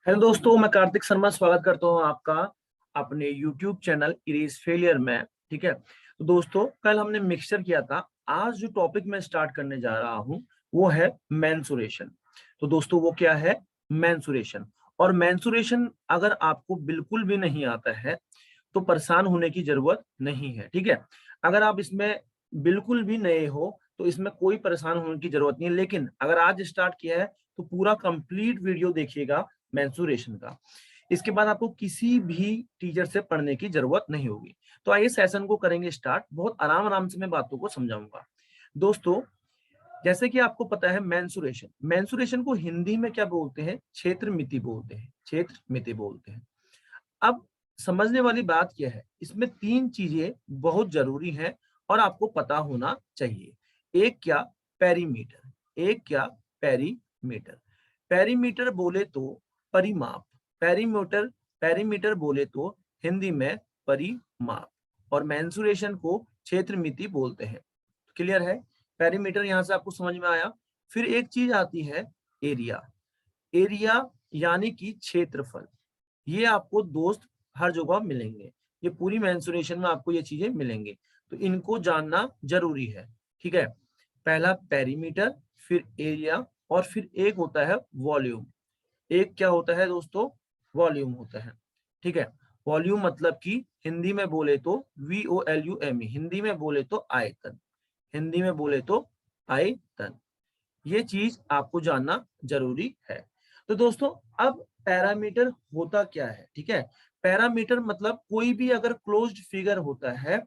Hello दोस्तों, मैं कार्तिक शर्मा स्वागत करता हूं आपका अपने YouTube चैनल इरेज फेलियर में। ठीक है, तो दोस्तों कल हमने मिक्सचर किया था। आज जो टॉपिक मैं स्टार्ट करने जा रहा हूं वो है मेंसुरेशन। तो दोस्तों वो क्या है? मेंसुरेशन। और मेंसुरेशन अगर आपको बिल्कुल भी नहीं आता है तो परेशान होने की जरूरत नहीं है। ठीक है, अगर आप इसमें बिल्कुल भी नए हो तो इसमें कोई परेशान होने की जरूरत नहीं है, लेकिन अगर आज स्टार्ट किया है तो पूरा कंप्लीट वीडियो देखिएगा मेंसुरेशन का। इसके बाद आपको किसी भी टीचर से पढ़ने की जरूरत नहीं होगी। तो आइए सेशन को करेंगे स्टार्ट। बहुत आराम आराम से मैं बातों को समझाऊंगा। दोस्तों जैसे कि आपको पता है मेंसुरेशन, मेंसुरेशन को हिंदी में क्या बोलते हैं? क्षेत्र मिति बोलते हैं, क्षेत्र मिति बोलते हैं। अब समझने वाली बात क्या है, इसमें तीन चीजें बहुत जरूरी हैं और आपको पता होना चाहिए। एक क्या? पेरीमीटर। एक क्या? पेरीमीटर। पेरीमीटर बोले तो परिमाप। पेरीमीटर, पेरीमीटर बोले तो हिंदी में परिमाप। और मेंसुरेशन को क्षेत्र मिति बोलते हैं। क्लियर है? पेरीमीटर यहां से आपको समझ में आया। फिर एक चीज आती है एरिया। एरिया यानी कि क्षेत्रफल। ये आपको दोस्त हर जगह मिलेंगे, ये पूरी मेंसुरेशन में आपको ये चीजें मिलेंगे, तो इनको जानना जरूरी है। ठीक है, पहला पेरीमीटर, फिर एरिया, और फिर एक होता है वॉल्यूम। एक क्या होता है दोस्तों? वॉल्यूम होता है। ठीक है, वॉल्यूम मतलब कि हिंदी में बोले तो VOLUME, हिंदी में बोले तो आयतन। हिंदी में बोले तो आयतन। ये चीज आपको जानना जरूरी है। तो दोस्तों अब पैरामीटर होता क्या है? ठीक है, पैरामीटर मतलब कोई भी अगर क्लोज्ड फिगर होता है,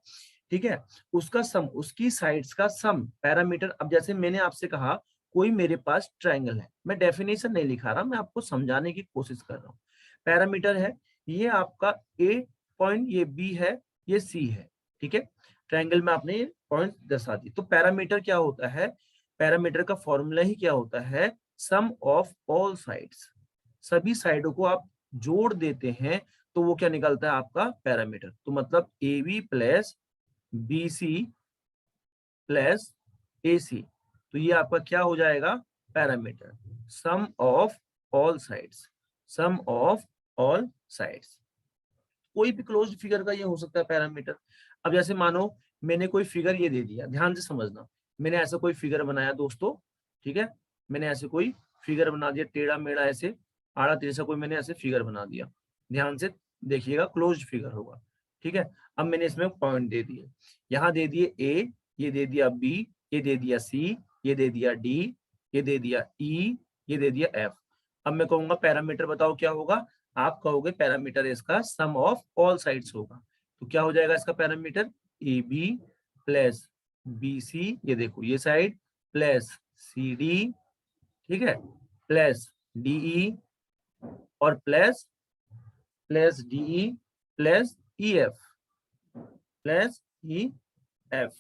ठीक है, उसका सम, उसकी साइड्स का सम पैरामीटर। अब जैसे मैंने आपसे कहा कोई मेरे पास ट्रायंगल है, मैं डेफिनेशन नहीं लिखा रहा, मैं आपको समझाने की कोशिश कर रहा हूँ। पैरामीटर है ये आपका ए पॉइंट, ये बी है, ये सी है। ठीक है, ट्रायंगल में आपने ये पॉइंट दर्शा दी। तो पैरामीटर क्या होता है? पैरामीटर का फॉर्मूला ही क्या होता है? Sum of all sides. सभी साइडों को आप जोड़ देते हैं तो वो क्या निकलता है? आपका पैरामीटर। तो मतलब A B plus B C plus A C, तो ये आपका क्या हो जाएगा? Perimeter. Sum of all sides, sum of all sides. कोई भी क्लोज्ड फिगर का ये हो सकता है पैरामीटर। अब जैसे मानो मैंने कोई फिगर ये दे दिया, ध्यान से समझना। मैंने ऐसा कोई फिगर बनाया दोस्तों, ठीक है, मैंने ऐसे कोई फिगर बना दिया, टेढ़ा मेढ़ा ऐसे आड़ा तिरछा कोई मैंने ऐसे फिगर बना दिया। ध्यान से देखिएगा, क्लोज्ड फिगर होगा। ठीक है, अब मैंने इसमें पॉइंट दे दिए, यहाँ दे दिए ए, ये दे दिया बी, ये दे दिया सी, ये दे दिया डी, ये दे दिया ई, ये दे दिया एफ। अब मैं कहूंगा पैरामीटर बताओ क्या होगा? आप कहोगे पैरामीटर इसका सम ऑफ ऑल साइड्स होगा। तो क्या हो जाएगा इसका parameter? A B plus B C, ये देखो ये साइड, प्लस सी डी, ठीक है, प्लस डीई, और plus plus DE plus E F, plus E F.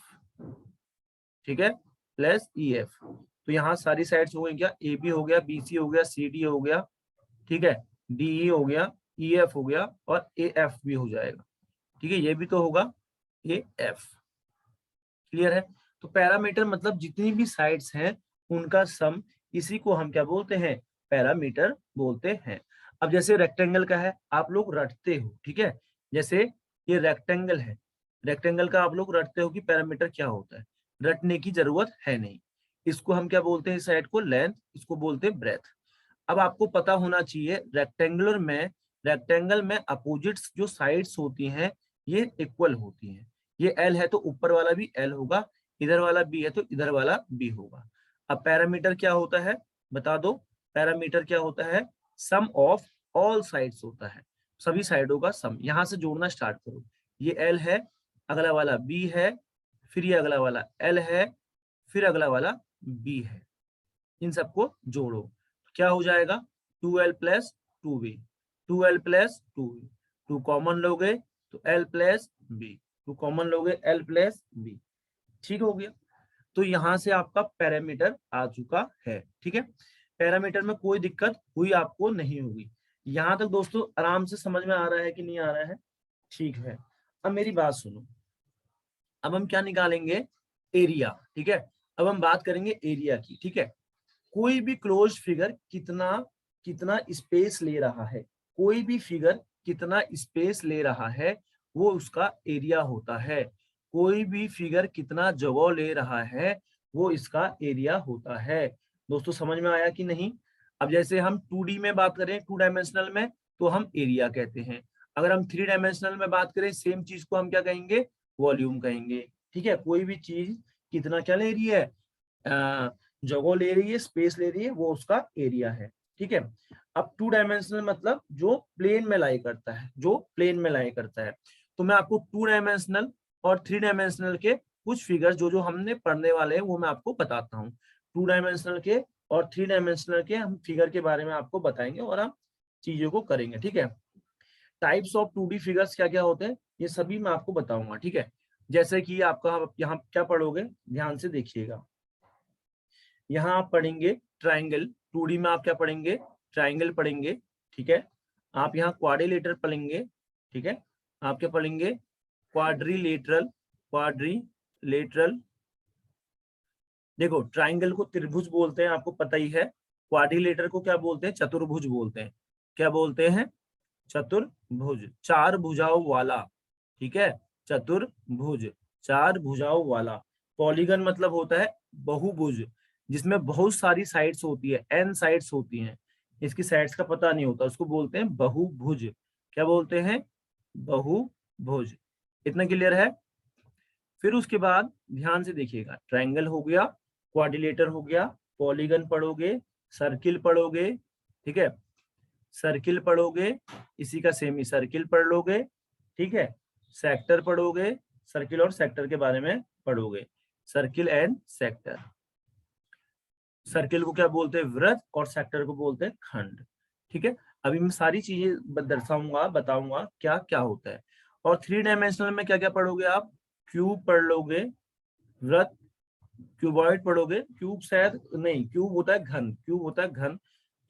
ठीक है, प्लस ई एफ। तो यहाँ सारी साइड्स हो गई क्या? ए बी हो गया, बी सी हो गया, सी डी हो गया, ठीक है, डीई हो गया, ई एफ हो गया, और ए एफ भी हो जाएगा। ठीक है, ये भी तो होगा ए एफ। क्लियर है? तो पैरामीटर मतलब जितनी भी साइड्स हैं उनका सम, इसी को हम क्या बोलते हैं? पैरामीटर बोलते हैं। अब जैसे रेक्टेंगल का है, आप लोग रटते हो, ठीक है, जैसे ये रेक्टेंगल है, रेक्टेंगल का आप लोग रटते हो कि पैरामीटर क्या होता है। रटने की जरूरत है नहीं। इसको हम क्या बोलते हैं? इस साइड को लेंथ, इसको बोलते हैं ब्रेथ। अब आपको पता होना चाहिए रेक्टेंगुलर में, रेक्टेंगल में अपोजिट्स जो साइड्स होती हैं ये इक्वल होती हैं। ये एल है तो ऊपर वाला भी एल होगा, इधर वाला बी है तो इधर वाला बी होगा। अब पैरामीटर क्या होता है? बता दो। पैरामीटर क्या होता है? सम ऑफ ऑल साइड्स होता है, सभी साइडों का सम। यहां से जोड़ना स्टार्ट करो। ये एल है, अगला वाला बी है, फिर ये अगला वाला एल है, फिर अगला वाला बी है। इन सबको जोड़ो, क्या हो जाएगा? 2l plus 2b, 2l plus 2b, 2 common लोगे तो l प्लस b, 2 कॉमन लोगे l प्लस b। ठीक हो गया? तो यहां से आपका पैरामीटर आ चुका है। ठीक है, पैरामीटर में कोई दिक्कत हुई आपको नहीं होगी। यहां तक दोस्तों आराम से समझ में आ रहा है कि नहीं आ रहा है? ठीक है, अब मेरी बात सुनो। अब हम क्या निकालेंगे? एरिया। ठीक है, अब हम बात करेंगे एरिया की। ठीक है, कोई भी क्लोज फिगर कितना कितना स्पेस ले रहा है, कोई भी फिगर कितना स्पेस ले रहा है वो उसका एरिया होता है। कोई भी फिगर कितना जगह ले रहा है वो इसका एरिया होता है। दोस्तों समझ में आया कि नहीं? अब जैसे हम 2D में बात करें, 2 डायमेंशनल में, तो हम एरिया कहते हैं। अगर हम 3 डायमेंशनल में बात करें सेम चीज को हम क्या कहेंगे? वॉल्यूम कहेंगे। ठीक है, कोई भी चीज कितना क्या ले रही है, जगह ले रही है, स्पेस ले रही है, वो उसका एरिया है। ठीक है, अब 2 डायमेंशनल मतलब जो प्लेन में लाई करता है, जो प्लेन में लाई करता है। तो मैं आपको 2 डायमेंशनल और 3 डायमेंशनल के कुछ फिगर्स जो जो हमने पढ़ने वाले हैं वो मैं आपको बताता हूँ। 2 डायमेंशनल के और 3 डायमेंशनल के हम फिगर के बारे में आपको बताएंगे और हम चीजों को करेंगे। ठीक है, टाइप्स ऑफ 2D फिगर्स क्या क्या होते हैं ये सभी मैं आपको बताऊंगा। ठीक है, जैसे कि आपका यहाँ क्या पढ़ोगे, ध्यान से देखिएगा। यहाँ आप पढ़ेंगे ट्राइंगल, 2D में आप क्या पढ़ेंगे? ट्राइंगल पढ़ेंगे। ठीक है, आप यहाँ क्वाड्रिलेटरल पढ़ेंगे। ठीक है, आप क्या पढ़ेंगे? Quadrilateral, quadrilateral. देखो ट्राइंगल को त्रिभुज बोलते हैं, आपको पता ही है। क्वाड्रिलेटर को क्या बोलते हैं? चतुर्भुज बोलते हैं। क्या बोलते हैं? चतुर्भुज, 4 भुजाओं वाला। ठीक है, चतुर्भुज, 4 भुजाओं वाला। पॉलीगन मतलब होता है बहुभुज, जिसमें बहुत सारी साइड्स होती है, n साइड्स होती हैं। इसकी साइड्स का पता नहीं होता, उसको बोलते हैं बहुभुज। क्या बोलते हैं? बहुभुज। इतना क्लियर है? फिर उसके बाद ध्यान से देखिएगा, ट्रायंगल हो गया, क्वाड्रिलेटर हो गया, पॉलीगन पढ़ोगे, सर्किल पढ़ोगे। ठीक है, सर्किल पढ़ोगे, इसी का सेमी सर्किल पढ़ लोगे। ठीक है, सेक्टर पढ़ोगे, सर्किल और सेक्टर के बारे में पढ़ोगे, सर्किल एंड सेक्टर। सर्किल को क्या बोलते हैं? वृत्त, और सेक्टर को बोलते हैं खंड। ठीक है, अभी मैं सारी चीजें दर्शाऊंगा, बताऊंगा क्या क्या होता है। और 3 डायमेंशनल में क्या क्या पढ़ोगे आप? क्यूब पढ़ लोगे, वृत्त, क्यूबॉइड पढ़ोगे। क्यूब शायद नहीं, क्यूब होता है घन, क्यूब होता है घन,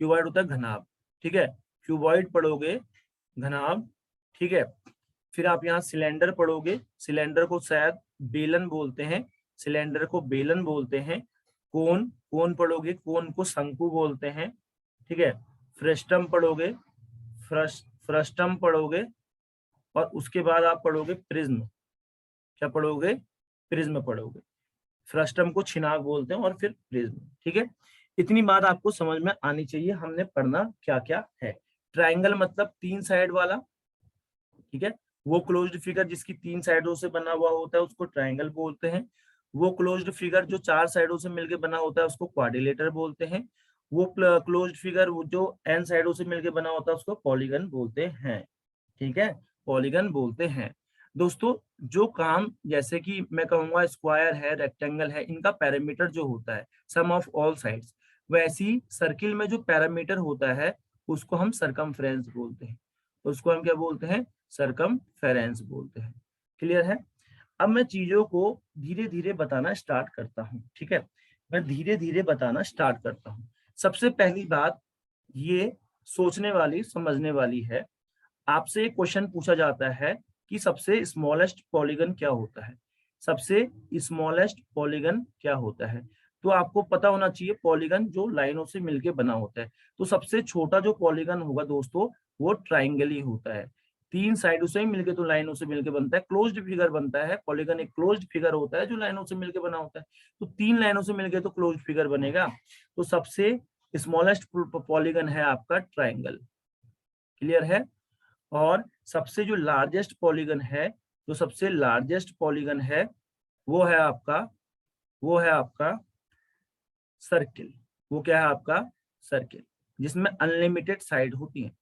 क्यूबॉइड होता है घनाभ। ठीक है, क्यूबॉइड पढ़ोगे, घनाभ। ठीक है, फिर आप यहाँ सिलेंडर पढ़ोगे, सिलेंडर को शायद बेलन बोलते हैं, सिलेंडर को बेलन बोलते हैं। कोन, कोन पढ़ोगे, कोन को शंकु बोलते हैं। ठीक है, फ्रस्टम पढ़ोगे, फ्रस्टम पढ़ोगे। और उसके बाद आप पढ़ोगे प्रिज्म। क्या पढ़ोगे? प्रिज्म पढ़ोगे। फ्रस्टम को छिनाक बोलते हैं और फिर प्रिज्म। ठीक है, इतनी बात आपको समझ में आनी चाहिए, हमने पढ़ना क्या क्या है। ट्राइंगल मतलब 3 साइड वाला। ठीक है, वो क्लोज्ड फिगर जिसकी 3 साइडों से बना हुआ होता है उसको ट्राइंगल बोलते हैं। वो क्लोज्ड फिगर जो 4 साइडों से मिलकर बना होता है उसको क्वाड्रिलेटर बोलते हैं। वो क्लोज्ड फिगर जो n साइडों से मिलकर बना होता है उसको पॉलीगन बोलते हैं। ठीक है, पॉलीगन बोलते हैं। दोस्तों जो काम, जैसे कि मैं कहूंगा स्क्वायर है, रेक्टेंगल है, इनका पैरामीटर जो होता है सम ऑफ ऑल साइड्स, वैसी सर्किल में जो पैरामीटर होता है उसको हम सरकमफ्रेंस बोलते हैं। उसको हम क्या बोलते हैं? सरकमफेरेंस बोलते हैं। क्लियर है? अब मैं चीजों को धीरे धीरे बताना स्टार्ट करता हूँ। ठीक है, मैं धीरे धीरे बताना स्टार्ट करता हूँ। सबसे पहली बात ये सोचने वाली, समझने वाली है। आपसे एक क्वेश्चन पूछा जाता है कि सबसे स्मॉलेस्ट पॉलीगन क्या होता है? सबसे स्मॉलेस्ट पॉलीगन क्या होता है? तो आपको पता होना चाहिए पॉलीगन जो लाइनों से मिलके बना होता है। तो सबसे छोटा जो पॉलीगन होगा दोस्तों वो ट्राइंगल ही होता है। 3 साइडों से ही मिलके तो लाइनों से मिलके बनता है, क्लोज्ड फिगर बनता है। पॉलीगन एक क्लोज्ड फिगर होता है जो लाइनों से मिलके बना होता है। तो 3 लाइनों से मिलके तो क्लोज्ड फिगर बनेगा। तो सबसे स्मॉलेस्ट पॉलीगन है आपका ट्राइंगल। क्लियर है? और सबसे जो लार्जेस्ट पॉलीगन है, जो सबसे लार्जेस्ट पॉलीगन है वो है आपका, वो है आपका सर्किल। वो क्या है आपका? सर्किल, जिसमें अनलिमिटेड साइड होती है,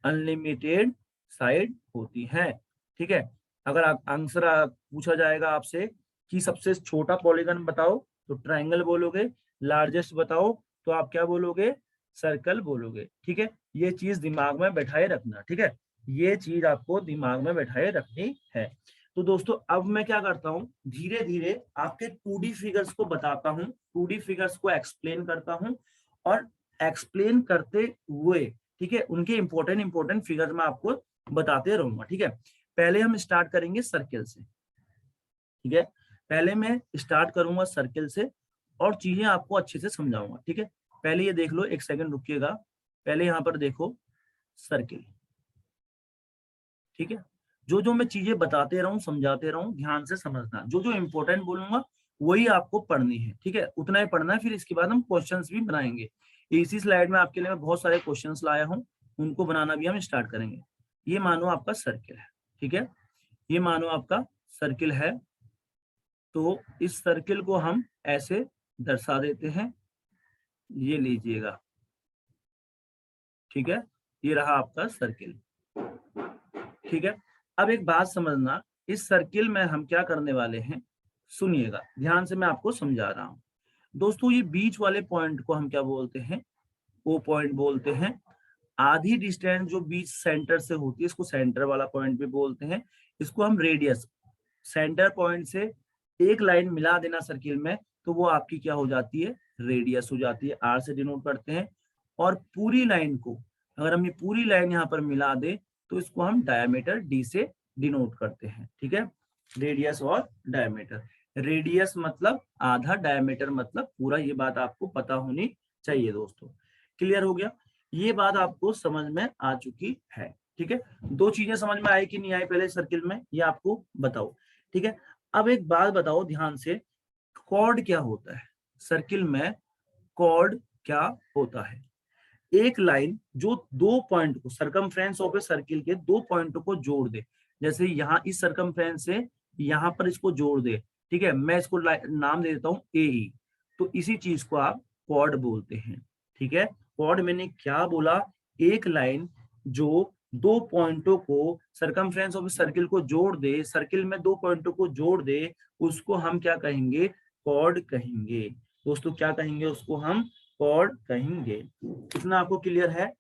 अनलिमिटेड साइड होती है। ठीक है, अगर आप आंसर पूछा जाएगा आपसे कि सबसे छोटा पॉलीगन बताओ तो ट्राइंगल बोलोगे, लार्जेस्ट बताओ तो आप क्या बोलोगे? सर्कल बोलोगे। ठीक है, ये चीज दिमाग में बैठाए रखना। ठीक है, ये चीज आपको दिमाग में बैठाए रखनी है। तो दोस्तों अब मैं क्या करता हूँ, धीरे धीरे आपके 2D फिगर्स को बताता हूँ, 2D फिगर्स को एक्सप्लेन करता हूँ। और एक्सप्लेन करते हुए, ठीक है, उनके इंपॉर्टेंट इंपॉर्टेंट फिगर्स मैं आपको बताते रहूंगा। ठीक है, पहले हम स्टार्ट करेंगे सर्किल से। ठीक है, पहले मैं स्टार्ट करूंगा सर्किल से और चीजें आपको अच्छे से समझाऊंगा। ठीक है, पहले ये देख लो, एक सेकंड रुकिएगा। पहले यहाँ पर देखो सर्किल, ठीक है। जो जो मैं चीजें बताते रहूं, समझाते रहूं, ध्यान से समझना, जो जो इंपॉर्टेंट बोलूंगा वही आपको पढ़नी है, ठीक है, उतना ही पढ़ना है। फिर इसके बाद हम क्वेश्चंस भी बनाएंगे। इसी स्लाइड में आपके लिए मैं बहुत सारे क्वेश्चंस लाया हूं, उनको बनाना भी हम स्टार्ट करेंगे। ये मानो आपका सर्किल है, ठीक है, ये मानो आपका सर्किल है। तो इस सर्किल को हम ऐसे दर्शा देते हैं, ये लीजिएगा, ठीक है, ये रहा आपका सर्किल, ठीक है। अब एक बात समझना, इस सर्किल में हम क्या करने वाले हैं, सुनिएगा ध्यान से, मैं आपको समझा रहा हूं। दोस्तों ये बीच वाले पॉइंट को हम क्या बोलते हैं, ओ पॉइंट बोलते हैं। आधी डिस्टेंस जो बीच सेंटर से होती है, इसको सेंटर वाला पॉइंट भी बोलते हैं। इसको हम रेडियस, सेंटर पॉइंट से एक लाइन मिला देना सर्किल में, तो वो आपकी क्या हो जाती है, रेडियस हो जाती है, आर से डिनोट करते हैं। और पूरी लाइन को अगर हम ये पूरी लाइन यहाँ पर मिला दे तो इसको हम डायमीटर डी से डिनोट करते हैं, ठीक है। रेडियस और डायमीटर, रेडियस मतलब आधा, डायमीटर मतलब पूरा, ये बात आपको पता होनी चाहिए दोस्तों। क्लियर हो गया, ये बात आपको समझ में आ चुकी है, ठीक है। दो चीजें समझ में आई कि नहीं आई पहले सर्किल में, ये आपको बताओ, ठीक है। अब एक बात बताओ ध्यान से, कॉर्ड क्या होता है सर्किल में, कॉर्ड क्या होता है। एक लाइन जो दो पॉइंट को, सरकमफ्रेंस ऑफ ए सर्किल के दो पॉइंटों को जोड़ दे, जैसे यहाँ इस सरकमफ्रेंस से यहाँ पर इसको जोड़ दे, ठीक है, मैं इसको नाम दे देता हूँ ए, तो इसी चीज को आप कॉर्ड बोलते हैं, ठीक है। कॉर्ड मैंने क्या बोला, एक लाइन जो दो पॉइंटों को, सरकमफ्रेंस ऑफ सर्किल को जोड़ दे, सर्किल में दो पॉइंटों को जोड़ दे, उसको हम क्या कहेंगे, कॉर्ड कहेंगे दोस्तों। क्या कहेंगे उसको हम, कॉर्ड कहेंगे। इतना आपको क्लियर है।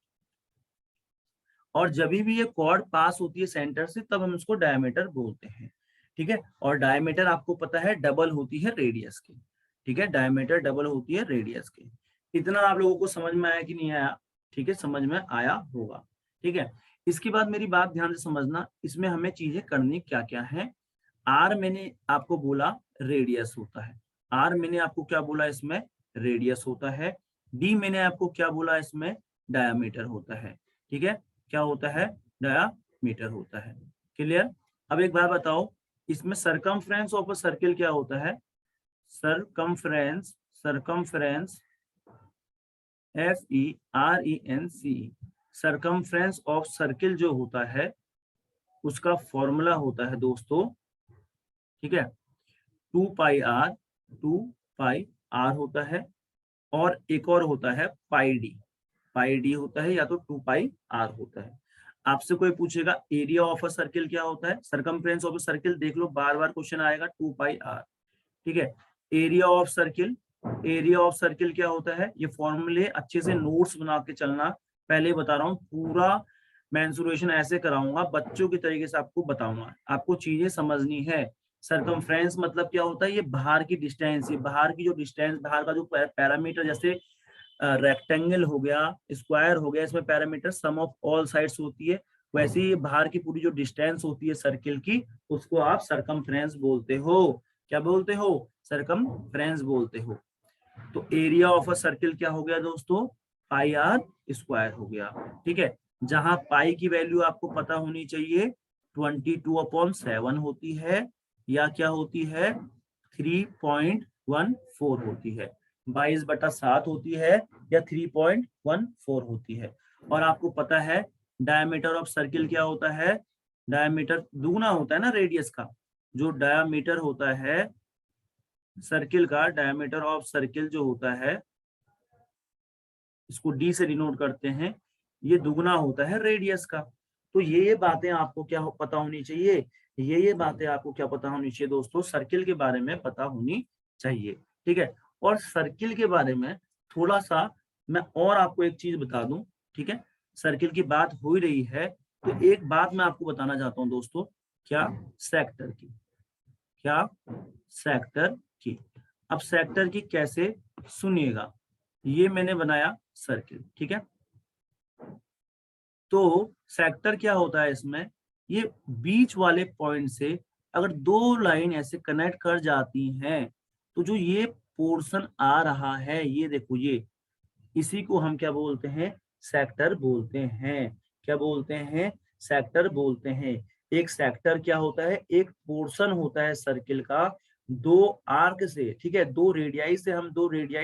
और जब भी ये कॉर्ड पास होती है सेंटर से, तब हम उसको डायमीटर बोलते हैं, ठीक है। और डायमीटर आपको पता है डबल होती है रेडियस की, ठीक है, डायमीटर डबल होती है रेडियस की। इतना आप लोगों को समझ में आया कि नहीं आया, ठीक है, समझ में आया होगा, ठीक है। इसके बाद मेरी बात ध्यान से समझना, इसमें हमें चीजें करनी क्या क्या है। आर मैंने आपको बोला रेडियस होता है, आर मैंने आपको क्या बोला, इसमें रेडियस होता है। डी मैंने आपको क्या बोला, इसमें डायामीटर होता है, ठीक है, क्या होता है, डायामीटर होता है। क्लियर। अब एक बात बताओ, इसमें सरकमफ्रेंस ऑफ अ सर्किल क्या होता है, circumference, circumference FERENC, circumference of circle जो होता है उसका फॉर्मूला होता है दोस्तों, ठीक है, 2 पाई आर, 2 पाई आर होता है। और एक और होता है पाई डी होता है, या तो 2 पाई आर होता है। आपसे कोई पूछेगा एरिया ऑफ अ सर्किल क्या होता है, सरकमफ्रेंस ऑफ अ सर्किल, देख लो बार बार क्वेश्चन आएगा, 2 पाई आर, ठीक है। Area of circle, area of circle क्या होता है, ये फॉर्मूले अच्छे से नोट्स बना के चलना, पहले बता रहा हूँ, पूरा मेंसुरेशन ऐसे कराऊंगा, बच्चों की तरीके से आपको बताऊंगा, आपको चीजें समझनी है। सरकमफ्रेंस मतलब क्या होता है, ये बाहर की डिस्टेंस, ये बाहर की जो डिस्टेंस, बाहर का जो पैरामीटर, जैसे रेक्टेंगल हो गया, स्क्वायर हो गया, इसमें parameter sum of all sides होती है, वैसे ही बाहर की पूरी जो डिस्टेंस होती है सर्किल की, उसको आप सरकमफ्रेंस बोलते हो। क्या बोलते हो, सरकमफ्रेंस बोलते हो। तो एरिया ऑफ अ सर्किल क्या हो गया दोस्तों, पाई आर स्क्वायर हो गया, ठीक है। जहां पाई की वैल्यू आपको पता होनी चाहिए 22/7 होती है, या क्या होती है 3.14 होती है, 22/7 होती है, या 3.14 होती है। और आपको पता है डायमीटर ऑफ सर्किल क्या होता है, डायमीटर दुगना होता है ना रेडियस का, जो डायमीटर होता है सर्किल का, डायमीटर ऑफ सर्किल जो होता है, इसको डी से डिनोट करते हैं, ये दुगना होता है रेडियस का। तो ये बातें आपको क्या पता होनी चाहिए, ये बातें आपको क्या पता होनी चाहिए दोस्तों, सर्किल के बारे में पता होनी चाहिए, ठीक है। और सर्किल के बारे में थोड़ा सा मैं और आपको एक चीज बता दूं, ठीक है, सर्किल की बात हो ही रही है, तो एक बात मैं आपको बताना चाहता हूं दोस्तों, क्या, सेक्टर की, क्या, सेक्टर की। अब सेक्टर की कैसे, सुनिएगा, ये मैंने बनाया सर्किल, ठीक है। तो सेक्टर क्या होता है इसमें, ये बीच वाले पॉइंट से अगर दो लाइन ऐसे कनेक्ट कर जाती हैं, तो जो ये पोर्शन आ रहा है, ये देखो, ये इसी को हम क्या बोलते हैं, सेक्टर बोलते हैं। क्या बोलते हैं? सेक्टर बोलते हैं। एक सेक्टर क्या होता है? एक पोर्शन होता है सर्किल का, दो आर्क से, ठीक है, दो रेडियाई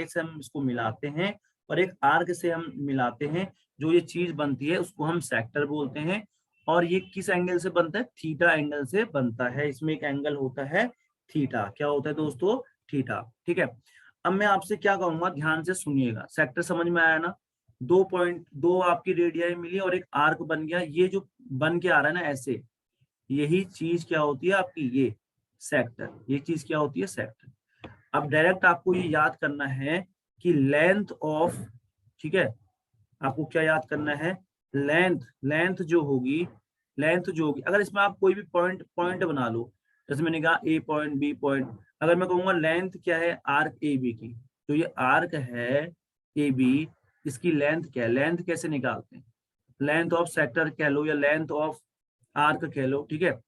से हम इसको मिलाते हैं और एक आर्क से हम मिलाते हैं, जो ये चीज बनती है उसको हम सेक्टर बोलते हैं। और ये किस एंगल से बनता है? थीटा एंगल से बनता है। इसमें एक एंगल होता है थीटा। क्या होता है दोस्तों? थीटा। ठीक है। अब मैं आपसे क्या कहूंगा, ध्यान से सुनिएगा। सेक्टर समझ में आया ना? दो आपकी रेडियाई मिली और एक आर्क बन गया। ये जो बन के आ रहा है ना ऐसे, यही चीज क्या होती है आपकी? ये सेक्टर। ये चीज क्या होती है? सेक्टर। अब डायरेक्ट आपको ये याद करना है कि लेंथ ऑफ, ठीक है, आपको क्या याद करना है? लेंथ लेंथ जो होगी, अगर इसमें आप कोई भी पॉइंट पॉइंट बना लो, जैसे मैंने कहा ए पॉइंट, बी पॉइंट, अगर मैं कहूंगा लेंथ क्या है आर्क ए बी की, तो ये आर्क है ए बी, इसकी लेंथ क्या है? लेंथ कैसे निकालते हैं? लेंथ ऑफ सेक्टर कह लो या लेंथ ऑफ आर्क कह लो, ठीक है।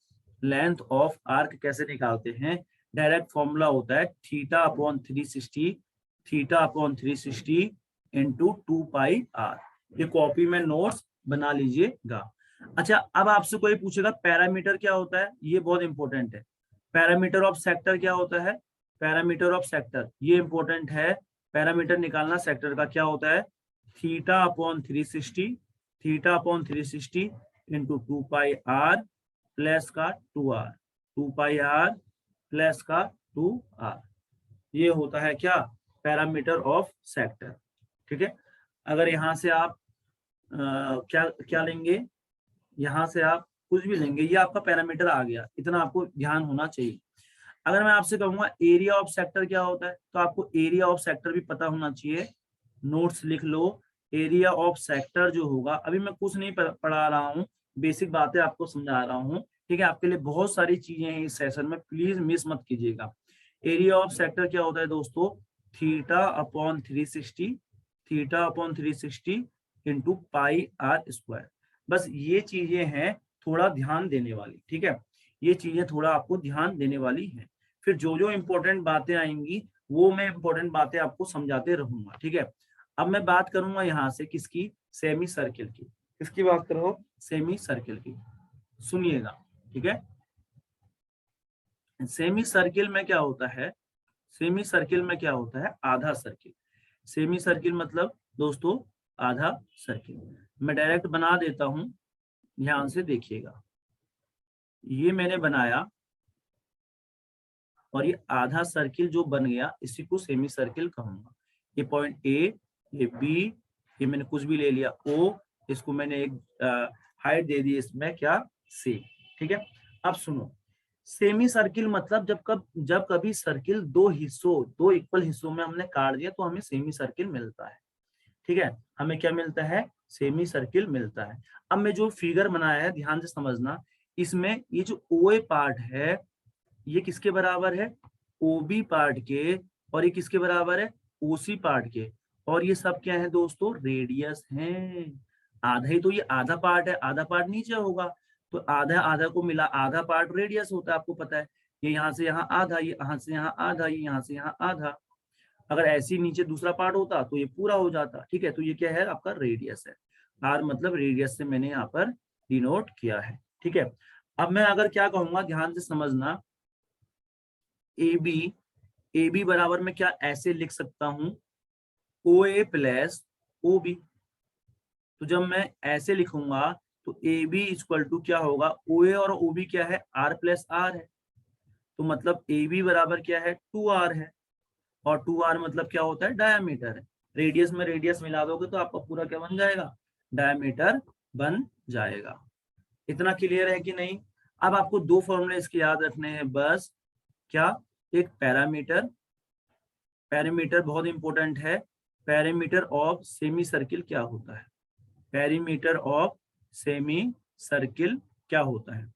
लेंथ ऑफ आर्क कैसे निकालते हैं? डायरेक्ट फॉर्मूला होता है theta upon 360 into 2 pi R. ये कॉपी में नोट्स बना लीजिएगा। अच्छा, अब आपसे कोई पूछेगा पैरामीटर क्या होता है? ये बहुत इंपॉर्टेंट है। पैरामीटर ऑफ सेक्टर क्या होता है? पैरामीटर ऑफ सेक्टर ये इंपॉर्टेंट है। पैरामीटर निकालना सेक्टर का क्या होता है? Theta upon 360 into 2 pi R plus का 2 आर, 2 पाई आर प्लस का 2 आर। ये होता है क्या? Parameter of sector. ठीक है। अगर यहाँ से आप क्या क्या लेंगे, यहाँ से आप कुछ भी लेंगे, ये आपका पैरामीटर आ गया। इतना आपको ध्यान होना चाहिए। अगर मैं आपसे कहूंगा एरिया ऑफ सेक्टर क्या होता है, तो आपको एरिया ऑफ सेक्टर भी पता होना चाहिए। नोट्स लिख लो। एरिया ऑफ सेक्टर जो होगा, अभी मैं कुछ नहीं पढ़ा रहा हूँ, बेसिक बातें आपको समझा रहा हूँ। ठीक है, आपके लिए बहुत सारी चीजें हैं इस सेशन में, प्लीज मिस मत कीजिएगा। एरिया ऑफ सेक्टर क्या होता है दोस्तों? Theta upon 360 into pi are square. बस ये चीजें हैं थोड़ा ध्यान देने वाली। ठीक है, ये चीजें थोड़ा आपको ध्यान देने वाली हैं। फिर जो जो इंपॉर्टेंट बातें आएंगी वो मैं इंपॉर्टेंट बातें आपको समझाते रहूंगा। ठीक है। अब मैं बात करूंगा यहाँ से किसकी? सेमी सर्किल की। किसकी बात कर रहा हूँ? सेमी सर्किल की। सुनिएगा, ठीक है। सेमी सर्किल में क्या होता है? सेमी सर्किल में क्या होता है? आधा सर्किल। सेमी सर्किल मतलब दोस्तों आधा सर्किल। मैं डायरेक्ट बना देता हूं, ध्यान से देखिएगा। ये मैंने बनाया और ये आधा सर्किल जो बन गया इसी को सेमी सर्किल कहूंगा। ये पॉइंट ए, ये बी, ये मैंने कुछ भी ले लिया ओ, इसको मैंने एक हाइट दे दी इसमें क्या? सी। ठीक है। अब सुनो, सेमी सर्किल मतलब जब कभी सर्किल दो इक्वल हिस्सों में हमने काट दिया तो हमें सेमी सर्किल मिलता है। ठीक है, हमें क्या मिलता है? सेमी सर्किल मिलता है। अब मैं जो फिगर बनाया है ध्यान से समझना, इसमें ये जो ओ ए पार्ट है ये किसके बराबर है? ओबी पार्ट के। और ये किसके बराबर है? ओसी पार्ट के। और ये सब क्या है दोस्तों? रेडियस है। आधा ही तो ये आधा पार्ट है, आधा पार्ट नीचे होगा, तो आधा आधा को मिला आधा पार्ट रेडियस होता है, आपको पता है। ये यहाँ से यहाँ आधा, ये यहाँ से यहाँ आधा, ये यहाँ से यहाँ आधा। अगर ऐसी नीचे दूसरा पार्ट होता तो ये पूरा हो जाता। ठीक है, तो ये क्या है? आपका रेडियस है। आर मतलब रेडियस से मैंने यहाँ पर डिनोट किया है। ठीक है। अब मैं अगर क्या कहूंगा, ध्यान से समझना, ए बी बराबर में क्या ऐसे लिख सकता हूं? ओ ए प्लस ओ बी। तो जब मैं ऐसे लिखूंगा तो ए बी इक्वल टू क्या होगा? ओ ए और ओ बी क्या है? आर प्लस आर है। तो मतलब ए बी बराबर क्या है? 2 आर है। और 2 आर मतलब क्या होता है? डायमीटर है। रेडियस में रेडियस मिला दोगे तो आपका पूरा क्या बन जाएगा? डायमीटर बन जाएगा। इतना क्लियर है कि नहीं? अब आपको दो फॉर्मूले इसके याद रखने हैं बस। क्या? एक पैरामीटर, पैरामीटर बहुत इंपॉर्टेंट है। पैरामीटर ऑफ सेमी सर्किल क्या होता है? पैरामीटर ऑफ सेमी सर्किल क्या होता है?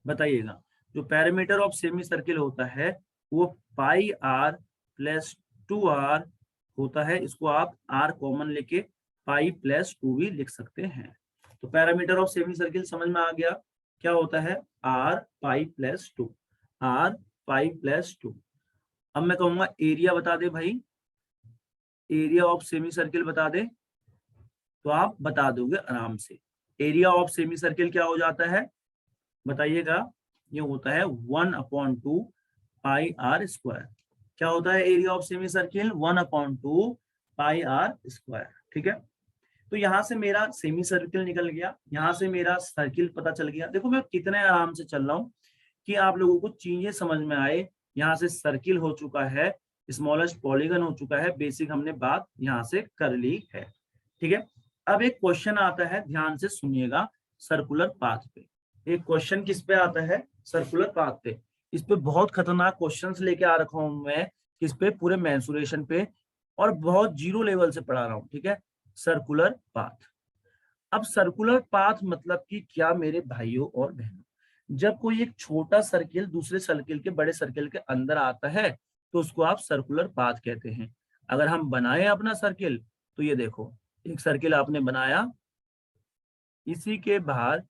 बताइएगा। जो पैरामीटर ऑफ सेमी सर्किल होता है वो पाई आर प्लस 2 आर होता है। इसको आप आर कॉमन लेके पाई प्लस 2 भी लिख सकते हैं। तो पैरामीटर ऑफ सेमी सर्किल समझ में आ गया। क्या होता है? R pi plus 2, R pi plus 2। अब मैं कहूंगा एरिया बता दे भाई, एरिया ऑफ सेमी सर्किल बता दे। तो आप बता दोगे आराम से। एरिया ऑफ सेमी सर्किल क्या हो जाता है बताइएगा, ये होता है 1/2 पाई आर स्क्वायर। क्या होता है area of semi circle? 1/2 pi are square. ठीक है, तो यहाँ से मेरा सेमी सर्किल निकल गया, यहाँ से मेरा सर्किल पता चल गया। देखो मैं कितने आराम से चल रहा हूँ कि आप लोगों को चीजें समझ में आए। यहाँ से सर्किल हो चुका है, स्मॉलेस्ट पॉलीगन हो चुका है, बेसिक हमने बात यहाँ से कर ली है। ठीक है, अब एक क्वेश्चन आता है, ध्यान से सुनिएगा। सर्कुलर पाथ पे एक क्वेश्चन किस पे आता है? सर्कुलर पाथ पे। इस पे बहुत खतरनाक क्वेश्चंस लेके आ रखा हूं मैं, किस पे? पूरे मेंसुरेशन पे, और बहुत जीरो लेवल से पढ़ा रहा हूँ। ठीक है, सर्कुलर पाथ। अब सर्कुलर पाथ मतलब कि क्या मेरे भाइयों और बहनों, जब कोई एक छोटा सर्किल दूसरे सर्किल के बड़े सर्किल के अंदर आता है तो उसको आप सर्कुलर पाथ कहते हैं। अगर हम बनाए अपना सर्किल, तो ये देखो, एक सर्किल आपने बनाया, इसी के बाहर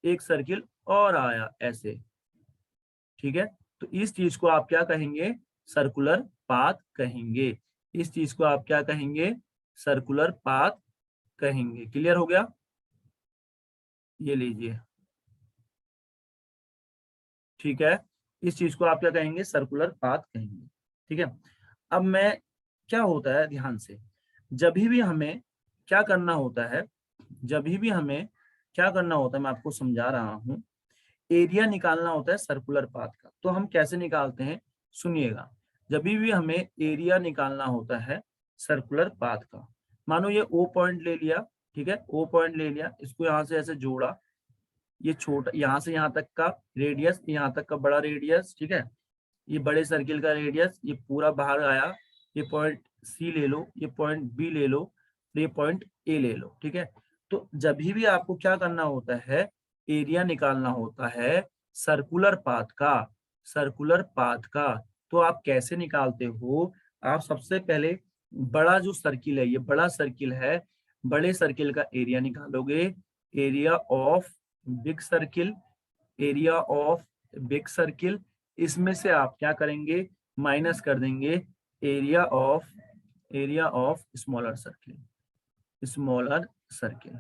एक सर्किल और आया ऐसे। ठीक है, तो इस चीज को आप क्या कहेंगे? सर्कुलर पाथ कहेंगे। इस चीज को आप क्या कहेंगे? सर्कुलर पाथ कहेंगे। क्लियर हो गया? ये लीजिए, ठीक है, इस चीज को आप क्या कहेंगे? सर्कुलर पाथ कहेंगे। ठीक है, अब मैं, क्या होता है ध्यान से, जब भी हमें क्या करना होता है, जब भी हमें क्या करना होता है, मैं आपको समझा रहा हूं, एरिया निकालना होता है सर्कुलर पाथ का। तो हम कैसे निकालते हैं? सुनिएगा, जब भी हमें एरिया निकालना होता है सर्कुलर पाथ का, मानो ये ओ पॉइंट ले लिया। ठीक है, ओ पॉइंट ले लिया, इसको यहाँ से ऐसे जोड़ा, ये छोटा यहाँ से यहाँ तक का रेडियस, यहाँ तक का बड़ा रेडियस। ठीक है, ये बड़े सर्किल का रेडियस, ये पूरा बाहर आया। ये पॉइंट सी ले लो, ये पॉइंट बी ले लो, ये पॉइंट ए ले लो। ठीक है, तो जब भी आपको क्या करना होता है? एरिया निकालना होता है सर्कुलर पाथ का। सर्कुलर पाथ का तो आप कैसे निकालते हो? आप सबसे पहले बड़ा जो सर्किल है, ये बड़ा सर्किल है, बड़े सर्किल का एरिया निकालोगे। Area of big circle, area of big circle, इसमें से आप क्या करेंगे? माइनस कर देंगे area of smaller circle, smaller circle.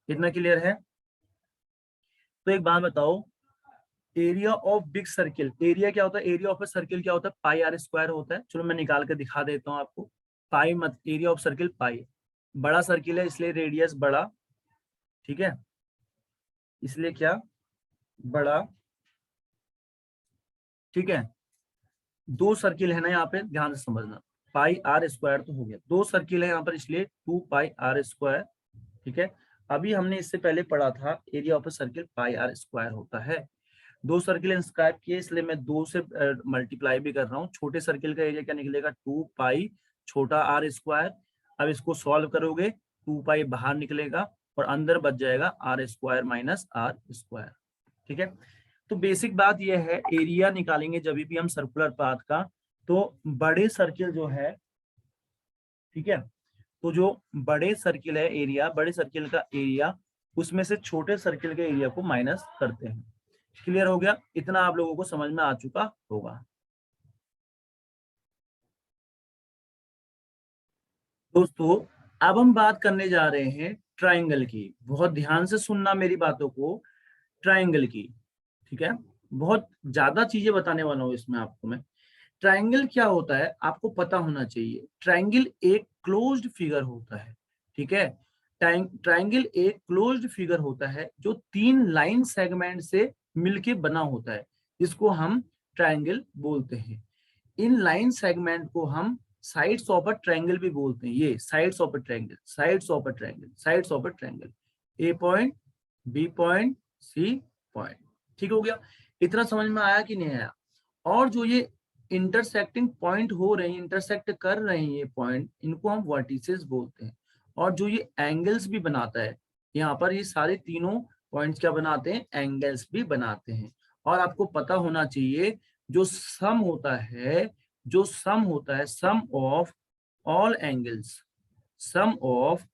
इतना क्लियर है? तो एक बात बताओ, area of big circle, area क्या होता है? एरिया ऑफ ए सर्किल क्या होता है? पाई आर स्क्वायर होता है। चलो मैं निकाल के दिखा देता हूँ आपको। पाई मत, एरिया ऑफ सर्किल पाई, बड़ा सर्किल है इसलिए रेडियस बड़ा। ठीक है, इसलिए क्या? बड़ा। ठीक है, दो सर्किल है ना यहाँ पे, ध्यान से समझना। पाई आर स्क्वायर तो हो गया, दो सर्किल है यहाँ पर इसलिए 2 पाई आर स्क्वायर। ठीक है, अभी हमने इससे पहले पढ़ा था area of a circle pi are square होता है। दो सर्किल इंस्क्राइब किए इसलिए मैं 2 से मल्टीप्लाई भी कर रहा हूँ। छोटे सर्किल का एरिया क्या निकलेगा? 2 पाई छोटा आर स्क्वायर। अब इसको सॉल्व करोगे, 2 पाई बाहर निकलेगा और अंदर बच जाएगा R square minus R square. ठीक है, तो बेसिक बात यह है, एरिया निकालेंगे जब भी हम सर्कुलर पाथ का, तो बड़े सर्किल जो है, ठीक है, तो जो बड़े सर्किल है एरिया, बड़े सर्किल का एरिया, उसमें से छोटे सर्किल के एरिया को माइनस करते हैं। क्लियर हो गया? इतना आप लोगों को समझ में आ चुका होगा। दोस्तों अब हम बात करने जा रहे हैं ट्राइंगल की। बहुत ध्यान से सुनना मेरी बातों को, ट्राइंगल की। ठीक है, बहुत ज्यादा चीजें बताने वाला हूँ इसमें आपको मैं। ट्राइंगल क्या होता है आपको पता होना चाहिए। ट्राइंगल एक क्लोज्ड फिगर होता है। ठीक है, ट्राइंगल एक क्लोज्ड फिगर होता है जो 3 लाइन सेगमेंट से मिलके बना होता है, जिसको हम ट्राइंगल बोलते हैं। इन लाइन सेगमेंट को हम साइड्स ऑफ अ ट्रायंगल भी बोलते हैं। ये sides of a triangle, sides of a triangle, sides of a triangle, A point, B point, C point. ठीक हो गया? इतना समझ में आया कि नहीं आया? और जो ये इंटरसेक्टिंग पॉइंट हो रहे हैं, इंटरसेक्ट कर रहे हैं ये पॉइंट, इनको हम वर्टिसेस बोलते हैं। और जो ये एंगल्स भी बनाता है, यहाँ पर ये सारे तीनों पॉइंट्स क्या बनाते हैं? एंगल्स भी बनाते हैं। और आपको पता होना चाहिए, जो सम होता है, जो सम होता है, sum of all angles, sum of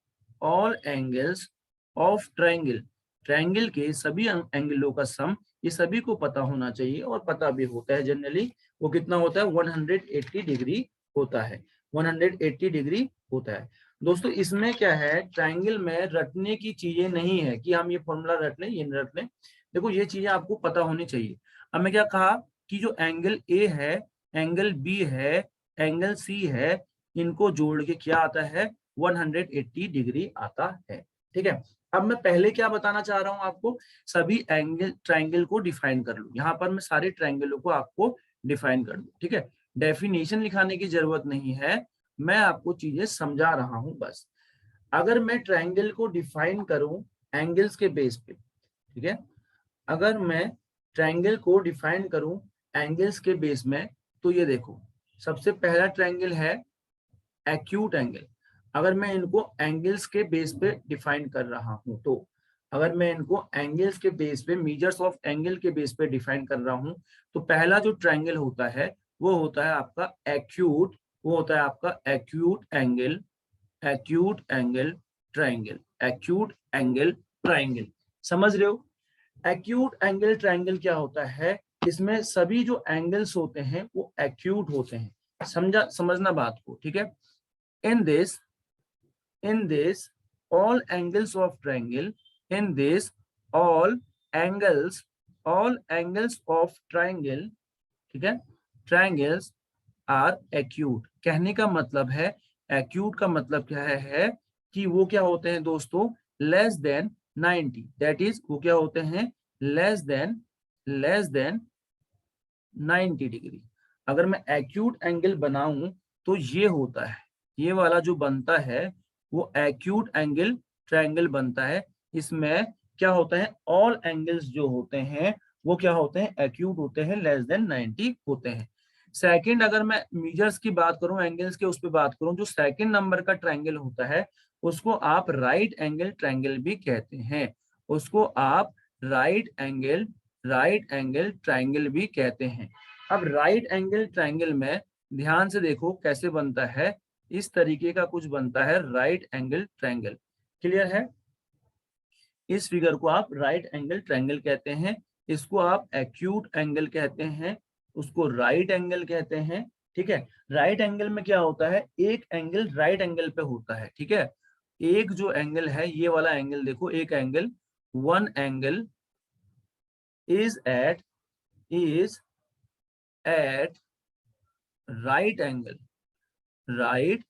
all angles of triangle, triangle के सभी एंगलों का सम, ये सभी को पता होना चाहिए और पता भी होता है जनरली। वो कितना होता है? 180 डिग्री होता है, 180 डिग्री होता है। दोस्तों इसमें क्या है, ट्रायंगल में रटने की चीजें नहीं है कि हम ये फॉर्मूला रट लें, ये नहीं रट लें। देखो ये चीजें आपको पता होनी चाहिए। अब मैं क्या कहा कि जो एंगल ए है, एंगल बी है, एंगल सी है, इनको जोड़ के क्या आता है, 180 डिग्री आता है। ठीक है, अब मैं पहले क्या बताना चाह रहा हूं आपको, सभी एंगल ट्रायंगल को डिफाइन कर लूं। यहाँ पर मैं सारे ट्रायंगलों को आपको डिफाइन कर दूं। ठीक है, डेफिनेशन लिखाने की जरूरत नहीं है, मैं आपको चीजें समझा रहा हूं बस। अगर मैं ट्रायंगल को डिफाइन करूं एंगल्स के बेस पे, ठीक है, अगर मैं ट्रायंगल को डिफाइन करूं एंगल्स के बेस में, तो ये देखो सबसे पहला ट्रायंगल है एक्यूट एंगल। अगर मैं इनको एंगल्स के बेस पे डिफाइन कर रहा हूं, तो अगर मैं इनको एंगल्स के बेस पे, मेजर्स ऑफ एंगल के बेस पे डिफाइन कर रहा हूं, तो पहला जो ट्रायंगल होता है वो होता है आपका एक्यूट, वो होता है आपका acute angle, acute angle triangle, acute angle triangle. समझ रहे हो, एक्यूट एंगल ट्रायंगल क्या होता है, इसमें सभी जो एंगल्स होते हैं वो एक्यूट होते हैं। समझना बात को, ठीक है। in this in this all angles of triangle, in this all angles of triangle, ठीक है, triangles are acute। कहने का मतलब है, acute का मतलब क्या है कि वो क्या होते हैं दोस्तों, लेस देन 90, दैट इज वो क्या होते हैं, लेस देन 90 डिग्री। अगर मैं एक्यूट एंगल बनाऊं तो ये होता है, ये वाला जो बनता है वो एक्यूट एंगल ट्रायंगल बनता है। इसमें क्या होता है, ऑल एंगल्स जो होते हैं वो क्या होते हैं, एक्यूट होते हैं, लेस देन 90 होते हैं। सेकंड, अगर मैं मेजर्स की बात करूं, एंगल्स के उस पर बात करूं, जो सेकंड नंबर का ट्रायंगल होता है उसको आप राइट एंगल ट्रायंगल भी कहते हैं, उसको आप राइट एंगल ट्रायंगल भी कहते हैं। अब राइट एंगल ट्रायंगल में ध्यान से देखो कैसे बनता है, इस तरीके का कुछ बनता है राइट एंगल ट्रायंगल। क्लियर है, इस फिगर को आप राइट एंगल ट्रायंगल कहते हैं, इसको आप एक्यूट एंगल कहते हैं, उसको राइट एंगल कहते हैं। ठीक है, राइट एंगल में क्या होता है, एक एंगल राइट एंगल पे होता है। ठीक है, एक जो एंगल है, ये वाला एंगल देखो, एक angle, one angle is at right angle, right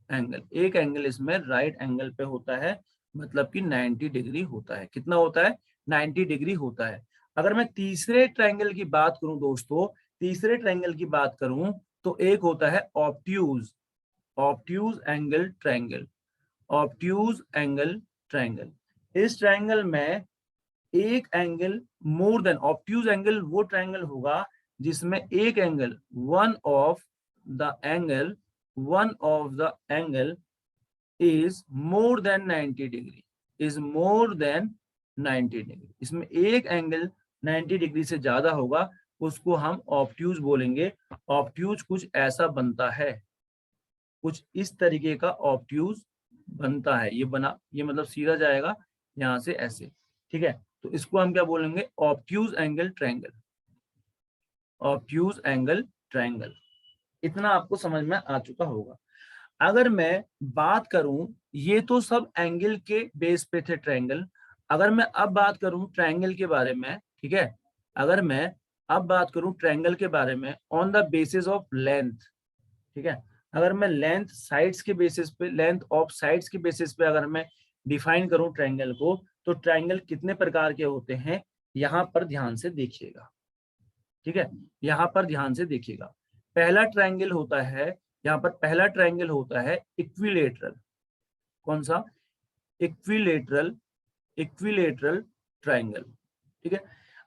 angle, एक एंगल इसमें राइट एंगल पे होता है, मतलब कि 90 डिग्री होता है। कितना होता है, 90 डिग्री होता है। अगर मैं तीसरे ट्रायंगल की बात करूं दोस्तों, तीसरे ट्रायंगल की बात करूं तो एक होता है obtuse, obtuse angle triangle, obtuse angle triangle. इस ट्रायंगल में एक angle more than, obtuse angle वो ट्रायंगल होगा जिसमें एक angle, one of the angle is more than 90 degree, is more than 90 degree। इसमें एक एंगल 90 डिग्री से ज्यादा होगा, उसको हम ऑब्ट्यूज बोलेंगे। ऑब्ट्यूज कुछ ऐसा बनता है, कुछ इस तरीके का ऑब्ट्यूज बनता है। ये बना, ये मतलब सीधा जाएगा यहाँ से ऐसे। ठीक है, तो इसको हम क्या बोलेंगे, obtuse angle triangle, obtuse angle triangle. इतना आपको समझ में आ चुका होगा। अगर मैं बात करूं, ये तो सब एंगल के बेस पे थे ट्रायंगल। अगर मैं अब बात करूं ट्रायंगल के बारे में, ठीक है, अगर मैं अब बात करूं ट्रायंगल के बारे में on the basis of length, ठीक है, अगर मैं लेंथ साइड्स के बेसिस पे, लेंथ ऑफ साइड्स के बेसिस पे अगर मैं डिफाइन करूं ट्रायंगल को, तो ट्रायंगल कितने प्रकार के होते हैं, यहां पर ध्यान से देखिएगा। ठीक है, यहां पर ध्यान से देखिएगा। पहला ट्रायंगल होता है, यहाँ पर पहला ट्रायंगल होता है इक्विलेटरल। कौन सा, इक्विलेटरल, इक्विलेटरल ट्रायंगल। ठीक है,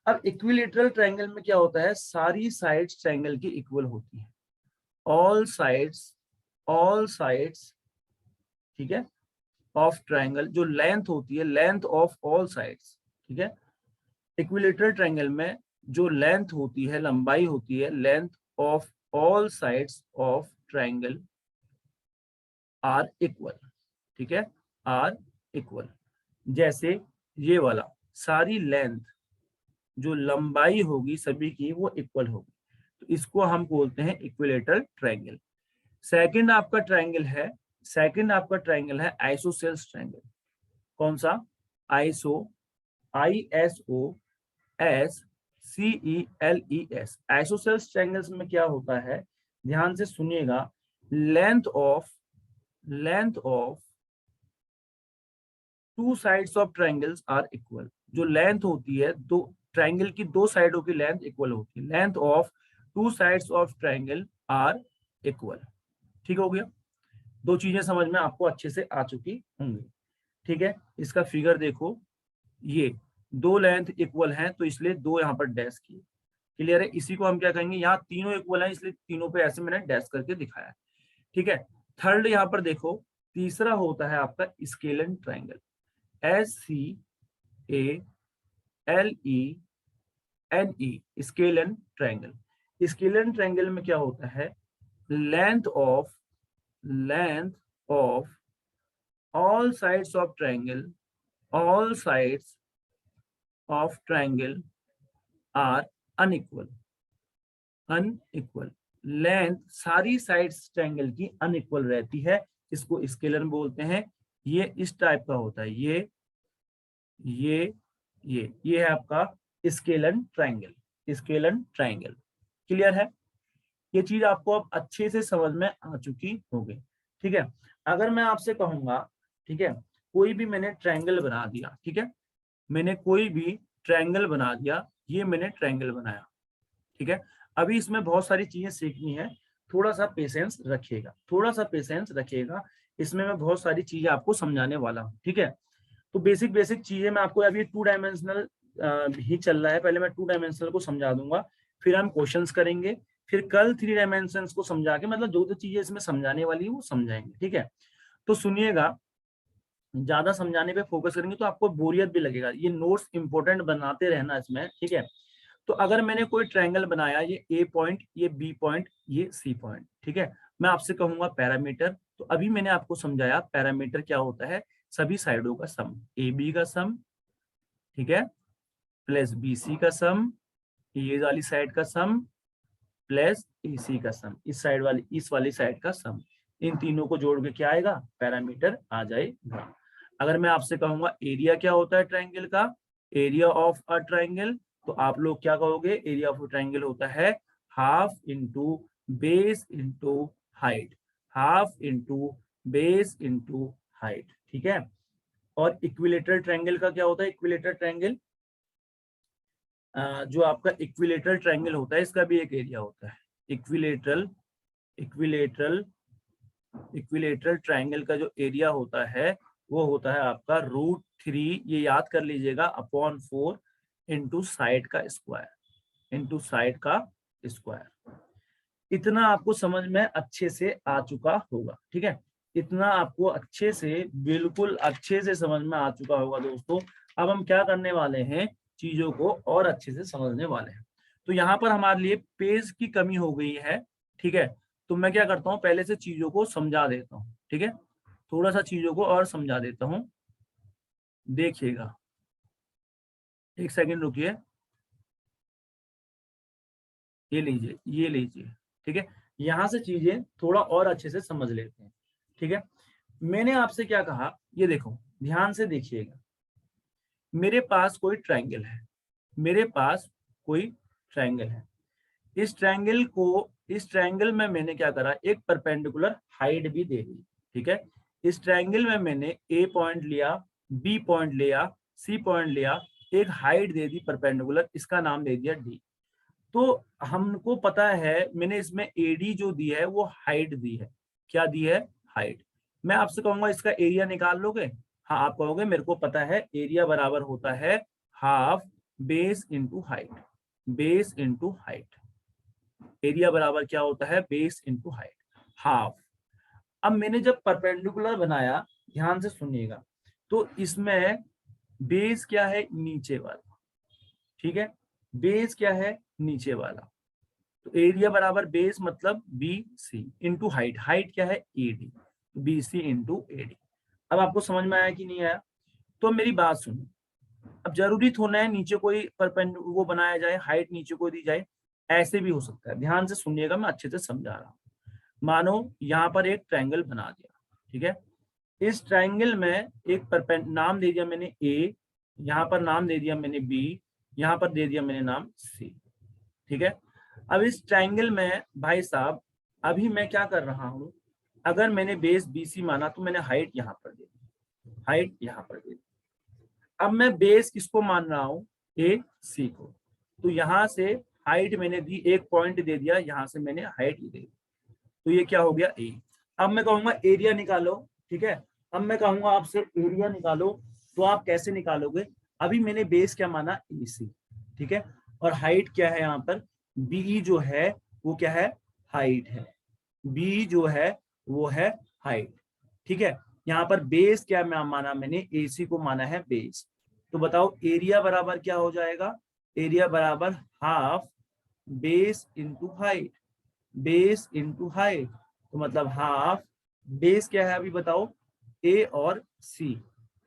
अब इक्विलेटरल ट्रायंगल में क्या होता है, सारी साइड्स ट्रायंगल की इक्वल होती हैं, ऑल साइड्स, ऑल साइड्स, ठीक है, ऑफ ट्रायंगल, जो लेंथ होती है, लेंथ ऑफ ऑल साइड्स, ठीक है, इक्विलेटरल ट्रायंगल में जो लेंथ होती है, लंबाई होती है, length of all sides of triangle are equal. ठीक है, आर इक्वल। जैसे ये वाला, सारी लेंथ, जो लंबाई होगी सभी की वो इक्वल होगी, तो इसको हम बोलते हैं इक्विलेटरल ट्रायंगल। सेकंड आपका ट्रायंगल है सेकंड आपका ट्रायंगल है आइसोसेल्स ट्रायंगल। कौन सा? ISOCELES। आइसोसेल्स ट्रायंगल्स में क्या होता है, ध्यान से सुनिएगा, length of two sides of triangles are equal. जो लेंथ होती है, दो ट्रायंगल की दो साइडों की लेंथ इक्वल होती है। Length of two sides of triangle are equal. ठीक हो गया? दो चीजें समझ में आपको अच्छे से आ चुकी होंगी। ठीक है, इसका फिगर देखो, ये दो लेंथ इक्वल हैं तो इसलिए दो यहाँ पर डैश किए। क्लियर है? इसी को हम क्या कहेंगे, यहाँ तीनों इक्वल हैं इसलिए तीनों पे ऐसे मैंने डैश करके दिखाया है। ठीक है, थर्ड यहाँ पर देखो, तीसरा होता है आपका scalene triangle. SCALENE, scalene triangle. Scalene triangle में क्या होता है, length of all sides of triangle are unequal। Length सारी साइड्स ट्रायंगल की अनइक्वल रहती है, इसको स्केलर बोलते हैं। ये इस टाइप का होता है, ये है आपका स्केलन ट्रायंगल। क्लियर है? ये चीज आपको अब अच्छे से समझ में आ चुकी होगी। ठीक है, अगर मैं आपसे कहूंगा, ठीक है, कोई भी मैंने ट्रायंगल बना दिया, ठीक है, मैंने कोई भी ट्रायंगल बना दिया, ये मैंने ट्रायंगल बनाया। ठीक है, अभी इसमें बहुत सारी चीजें सीखनी है, थोड़ा सा पेशेंस रखिएगा। इसमें मैं बहुत सारी चीजें आपको समझाने वाला हूँ। ठीक है, तो बेसिक चीजें मैं आपको, अभी 2 डायमेंशनल ही चल रहा है, पहले मैं 2 डायमेंशनल को समझा दूंगा, फिर हम क्वेश्चंस करेंगे, फिर कल 3 डायमेंशंस को समझा के, मतलब जो चीजें इसमें समझाने वाली है वो समझाएंगे। ठीक है, तो सुनिएगा, ज्यादा समझाने पे फोकस करेंगे तो आपको बोरियत भी लगेगा। ये नोट्स इंपॉर्टेंट बनाते रहना इसमें। ठीक है, तो अगर मैंने कोई ट्रायंगल बनाया, ये A पॉइंट, ये B पॉइंट, ये C पॉइंट, ठीक है, मैं आपसे कहूंगा पैरामीटर। तो अभी मैंने आपको समझाया पैरामीटर क्या होता है, सभी साइडों का सम, AB का सम, ठीक है, प्लस BC का सम, ये वाली साइड का सम, प्लस AC का सम, इस वाली साइड का सम। इन तीनों को जोड़ के क्या आएगा, पैरामीटर आ जाएगा। अगर मैं आपसे कहूंगा एरिया क्या होता है ट्रायंगल का, एरिया ऑफ अ ट्रायंगल, तो आप लोग क्या कहोगे, एरिया ऑफ ट्रायंगल होता है half into base into height, ठीक है। और इक्विलेटरल ट्रायंगल का क्या होता है, इक्विलेटरल ट्रायंगल, जो आपका इक्विलेटरल ट्रायंगल होता है, इसका भी एक एरिया होता है। इक्विलेटरल ट्रायंगल का जो एरिया होता है वो होता है आपका √3, ये याद कर लीजिएगा, अपॉन 4 इंटू साइड का स्क्वायर। इतना आपको समझ में अच्छे से आ चुका होगा। ठीक है, इतना आपको अच्छे से, बिल्कुल अच्छे से समझ में आ चुका होगा दोस्तों। अब हम क्या करने वाले हैं, चीजों को और अच्छे से समझने वाले हैं। तो यहाँ पर हमारे लिए पेज की कमी हो गई है। ठीक है, तो मैं क्या करता हूँ, पहले से चीजों को समझा देता हूँ। ठीक है, थोड़ा सा चीजों को और समझा देता हूँ, देखिएगा, एक सेकंड रुकिए, ये लीजिए। ठीक है, यहां से चीजें थोड़ा और अच्छे से समझ लेते हैं। ठीक है, मैंने आपसे क्या कहा, ये देखो, ध्यान से देखिएगा, मेरे पास कोई ट्रायंगल है, इस ट्रायंगल में मैंने क्या करा, एक परपेंडिकुलर हाइट भी दे दी। ठीक है, इस ट्रायंगल में मैंने A पॉइंट लिया, B पॉइंट लिया, C पॉइंट लिया, एक हाइट दे दी परपेंडिकुलर, इसका नाम दे दिया D। तो हमको पता है, मैंने इसमें AD जो दी है वो हाइट दी है। क्या दी है, हाइट। मैं आपसे कहूंगा इसका एरिया निकाल लोगे, हाँ आप कहोगे मेरे को पता है, एरिया बराबर होता है half base into height. Area बराबर क्या होता है, बेस इंटू हाइट, हाफ। अब मैंने जब परपेंडिकुलर बनाया, ध्यान से सुनिएगा, तो इसमें बेस क्या है, नीचे वाला। ठीक है, बेस क्या है, नीचे वाला, तो एरिया बराबर बेस मतलब BC इंटू हाइट, हाइट क्या है, AD, BC इंटू AD। अब आपको समझ में आया कि नहीं आया? तो मेरी बात सुनो, अब जरूरी थोड़ा है नीचे कोई वो बनाया जाए, हाइट नीचे को दी जाए, ऐसे भी हो सकता है। ध्यान से सुनिएगा, मैं अच्छे से समझा रहा हूँ। मानो यहाँ पर एक ट्रायंगल बना दिया, ठीक है। इस ट्राइंगल में एक नाम दे दिया मैंने ए, यहाँ पर नाम दे दिया मैंने बी, यहाँ पर दे दिया मैंने नाम सी। ठीक है। अब इस ट्राइंगल में भाई साहब अभी मैं क्या कर रहा हूं, अगर मैंने बेस BC माना तो मैंने हाइट यहाँ पर दे दी, हाइट यहाँ पर दे दी। अब मैं बेस किसको मान रहा हूँ, AC को, तो यहाँ से हाइट मैंने दी, एक पॉइंट दे दिया, यहाँ से मैंने हाइट दे दी, तो ये क्या हो गया A। अब मैं कहूंगा एरिया निकालो। ठीक है। अब मैं कहूंगा आपसे एरिया निकालो, तो आप कैसे निकालोगे, अभी मैंने बेस क्या माना, AC। ठीक है। और हाइट क्या है यहाँ पर, BE जो है वो क्या है, हाइट है, BE जो है वो है हाइट। ठीक है। यहाँ पर बेस क्या माना मैंने, AC को माना है बेस। तो बताओ एरिया बराबर क्या हो जाएगा, एरिया बराबर half base into height, base into height. तो मतलब हाफ बेस क्या है अभी बताओ, A और C,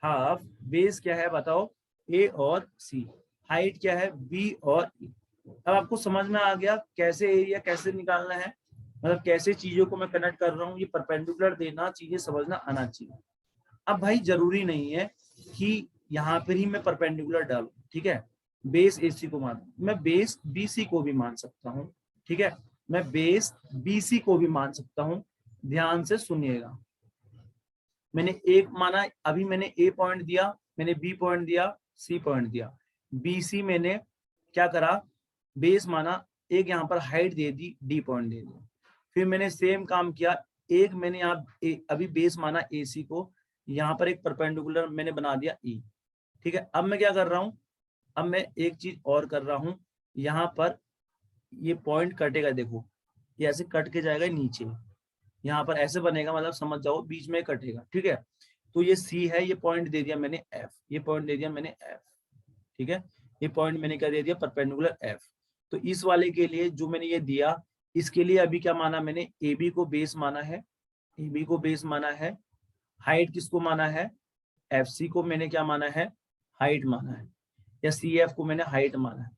हाफ बेस क्या है बताओ, A और C, हाइट क्या है, B और E। अब आपको समझ में आ गया कैसे एरिया कैसे निकालना है, मतलब कैसे चीजों को मैं कनेक्ट कर रहा हूँ, ये परपेंडिकुलर देना, चीजें समझना आना चाहिए। अब भाई जरूरी नहीं है कि यहाँ पर ही मैं परपेंडिकुलर डालूं। ठीक है। बेस AC को मान, मैं बेस BC को भी मान सकता हूँ। ठीक है। मैं बेस BC को भी मान सकता हूँ। ध्यान से सुनिएगा, मैंने एक माना, अभी मैंने A पॉइंट दिया, मैंने B पॉइंट दिया, C पॉइंट दिया, BC मैंने क्या करा, बेस माना, एक यहाँ पर हाइट दे दी, D पॉइंट दे दिया। फिर मैंने सेम काम किया, एक मैंने यहाँ अभी बेस माना AC को, यहाँ पर एक परपेंडिकुलर मैंने बना दिया E। ठीक है। अब मैं क्या कर रहा हूँ, अब मैं एक चीज और कर रहा हूँ, यहाँ पर ये पॉइंट कटेगा, देखो ये ऐसे कट के जाएगा नीचे, यहाँ पर ऐसे बनेगा, मतलब समझ जाओ बीच में कटेगा। ठीक है। तो ये C है, ये पॉइंट दे दिया मैंने F, ये पॉइंट दे दिया मैंने F। ठीक है। ये पॉइंट मैंने क्या दे दिया, परपेंडिकुलर F। तो इस वाले के लिए जो मैंने ये दिया, इसके लिए अभी क्या माना मैंने, AB को बेस माना है, AB को बेस माना है, हाइट किसको माना है, FC को मैंने क्या माना है, हाइट माना है, या CF को मैंने हाइट माना है,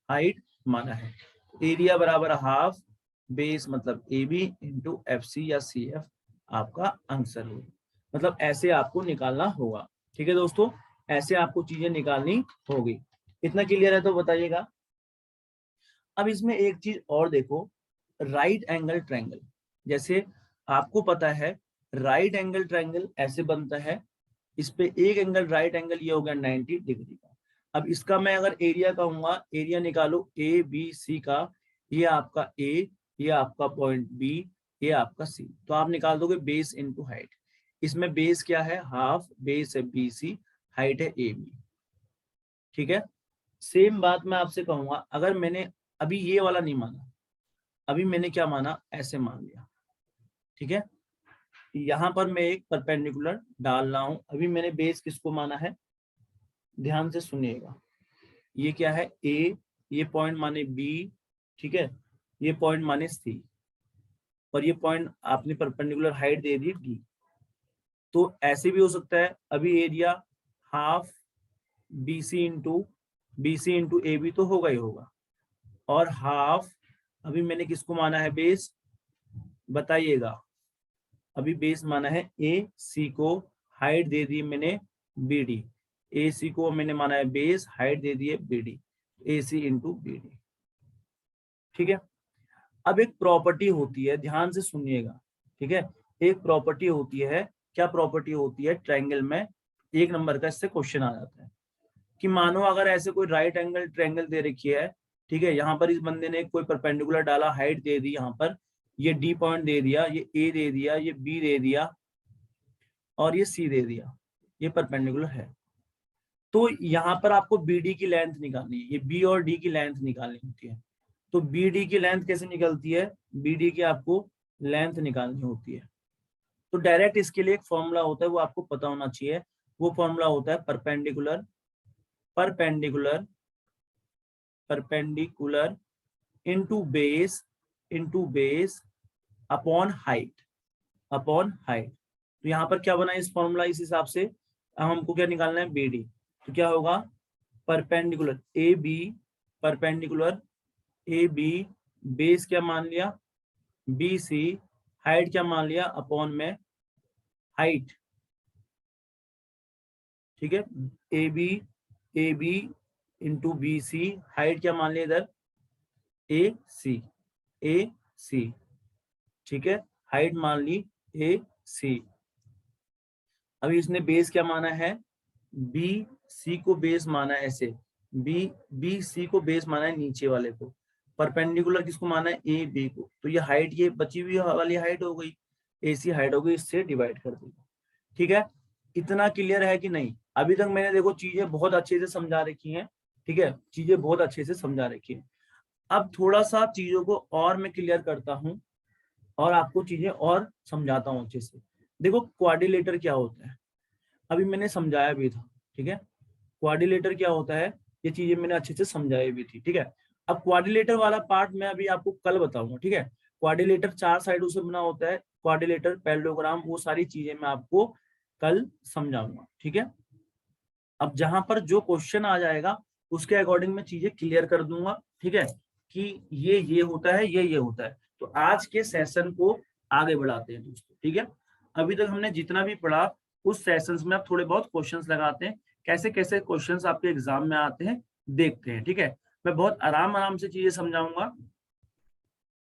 हाइट माना है। एरिया बराबर हाफ बेस मतलब AB इंटू FC या CF आपका आंसर होगा। मतलब ऐसे आपको निकालना होगा। ठीक है दोस्तों, ऐसे आपको चीजें निकालनी होगी। इतना क्लियर है तो बताइएगा। अब इसमें एक चीज और देखो, राइट एंगल ट्रायंगल, जैसे आपको पता है राइट एंगल ट्रायंगल ऐसे बनता है, इस पे एक एंगल राइट एंगल ये हो गया 90 डिग्री का। अब इसका मैं अगर एरिया कहूंगा, एरिया निकालो ABC का, ये आपका A, ये आपका पॉइंट B, ये आपका C, तो आप निकाल दोगे बेस इनटू हाइट। इसमें बेस क्या है, हाफ बेस है BC, हाइट है AB। ठीक है। सेम बात मैं आपसे कहूंगा, अगर मैंने अभी ये वाला नहीं माना, अभी मैंने क्या माना, ऐसे मान लिया। ठीक है। यहाँ पर मैं एक परपेंडिकुलर डाल रहा हूं, अभी मैंने बेस किसको माना है, ध्यान से सुनिएगा, ये क्या है A, ये पॉइंट माने B। ठीक है। ये पॉइंट माने C, और ये पॉइंट आपने परपेंडिकुलर हाइट दे दी D। तो ऐसे भी हो सकता है, अभी area half BC into AB तो होगा ही होगा, और हाफ अभी मैंने किसको माना है बेस, बताइएगा, अभी बेस माना है AC को, हाइट दे दी मैंने BD, AC को मैंने माना है बेस, हाइट दे दी है BD, AC इंटू BD। ठीक है। अब एक प्रॉपर्टी होती है, ध्यान से सुनिएगा। ठीक है। एक प्रॉपर्टी होती है, क्या प्रॉपर्टी होती है ट्रायंगल में, एक नंबर का इससे क्वेश्चन आ जाता है कि मानो अगर ऐसे कोई राइट एंगल ट्रायंगल दे रखी है। ठीक है। यहाँ पर इस बंदे ने कोई परपेंडिकुलर डाला, हाइट दे दी, यहाँ पर ये D पॉइंट दे दिया, ये A दे दिया, ये B दे दिया, और ये C दे दिया, ये परपेंडिकुलर है। तो यहाँ पर आपको BD की लेंथ निकालनी है, ये B और D की लेंथ निकालनी होती है। तो BD की लेंथ कैसे निकलती है, BD की आपको लेंथ निकालनी होती है। तो डायरेक्ट इसके लिए एक फॉर्मूला होता है, वो आपको पता होना चाहिए। वो फॉर्मूला होता है perpendicular perpendicular perpendicular into base upon height, upon height. तो यहाँ पर क्या बना इस फॉर्मूला, इस हिसाब से अब हमको क्या निकालना है, BD। तो क्या होगा, परपेंडिकुलर AB बेस क्या मान लिया BC, हाइट क्या मान लिया अपॉन में हाइट, ठीक है, A B into B C, height क्या मान लिया इधर, ए सी, ठीक है, हाइट मान ली ए सी। अभी इसने बेस क्या माना है, बी सी को बेस माना है, ऐसे बी सी को बेस माना है नीचे वाले को, परपेंडिकुलर किसको माना है, ए बी को। तो ये हाइट, ये बची हुई वाली हाइट हो गई, ए सी हाइट हो गई, इससे डिवाइड कर देगा। ठीक है, इतना क्लियर है कि नहीं? अभी तक मैंने देखो चीजें बहुत अच्छे से समझा रखी हैं, ठीक है, चीजें बहुत अच्छे से समझा रखी है। अब थोड़ा सा चीजों को और मैं क्लियर करता हूँ और आपको चीजें और समझाता हूँ अच्छे से। देखो क्वाड्रिलेटर क्या होता है, अभी मैंने समझाया भी था, ठीक है, क्वाड्रिलेटर क्या होता है, ये चीजें मैंने अच्छे से समझाई भी थी, ठीक है। अब क्वाड्रिलेटर वाला पार्ट मैं अभी आपको कल बताऊंगा, ठीक है। क्वाड्रिलेटर 4 साइडों से बना होता है, क्वाड्रिलेटर, पैरेललोग्राम, वो सारी चीजें मैं आपको कल समझाऊंगा, ठीक है। अब जहां पर जो क्वेश्चन आ जाएगा उसके अकॉर्डिंग मैं चीजें क्लियर कर दूंगा, ठीक है, कि ये होता है, ये होता है। तो आज के सेशन को आगे बढ़ाते हैं दोस्तों, ठीक है। अभी तक हमने जितना भी पढ़ा उस सेशंस में अब थोड़े बहुत क्वेश्चंस लगाते हैं, कैसे कैसे क्वेश्चंस आपके एग्जाम में आते हैं देखते हैं, ठीक है। मैं बहुत आराम से चीजें समझाऊंगा,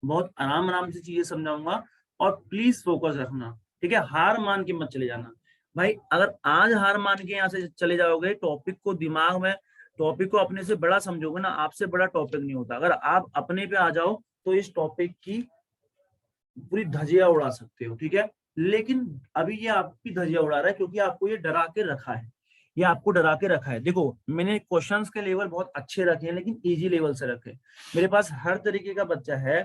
बहुत आराम से चीजें समझाऊंगा, और प्लीज फोकस रखना, ठीक है, हार मान के मत चले जाना भाई। अगर आज हार मान के यहाँ से चले जाओगे, टॉपिक को दिमाग में, टॉपिक को अपने से बड़ा समझोगे ना, आपसे बड़ा टॉपिक नहीं होता। अगर आप अपने पे आ जाओ तो इस टॉपिक की पूरी धजिया उड़ा सकते हो, ठीक है। लेकिन अभी ये आपकी धजिया उड़ा रहा है क्योंकि आपको ये डरा के रखा है, ये आपको डरा के रखा है। देखो मैंने क्वेश्चंस के लेवल बहुत अच्छे रखे हैं, लेकिन इजी लेवल से रखे। मेरे पास हर तरीके का बच्चा है,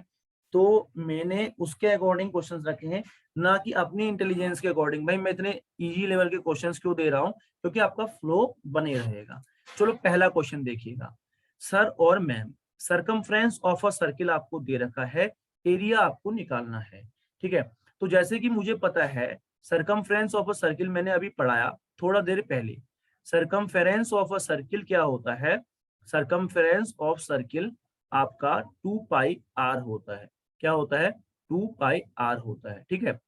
तो मैंने उसके अकॉर्डिंग क्वेश्चंस रखे हैं, ना कि अपनी इंटेलिजेंस के अकॉर्डिंग। भाई मैं इतने इजी लेवल के क्वेश्चंस क्यों दे रहा हूँ, क्योंकि आपका फ्लो बने रहेगा। चलो पहला क्वेश्चन देखिएगा। सर और ma'am, circumference of a circle आपको दे रखा है, एरिया आपको निकालना है, ठीक है। तो जैसे कि मुझे पता है सरकमफ्रेंस ऑफ अ सर्किल, मैंने अभी पढ़ाया थोड़ा देर पहले। सरकमफेरेंस ऑफ अ सर्किल क्या होता है, सरकमफेरेंस ऑफ सर्किल आपका 2 पाई आर होता है। क्या होता है, 2 पाई आर होता है, ठीक है,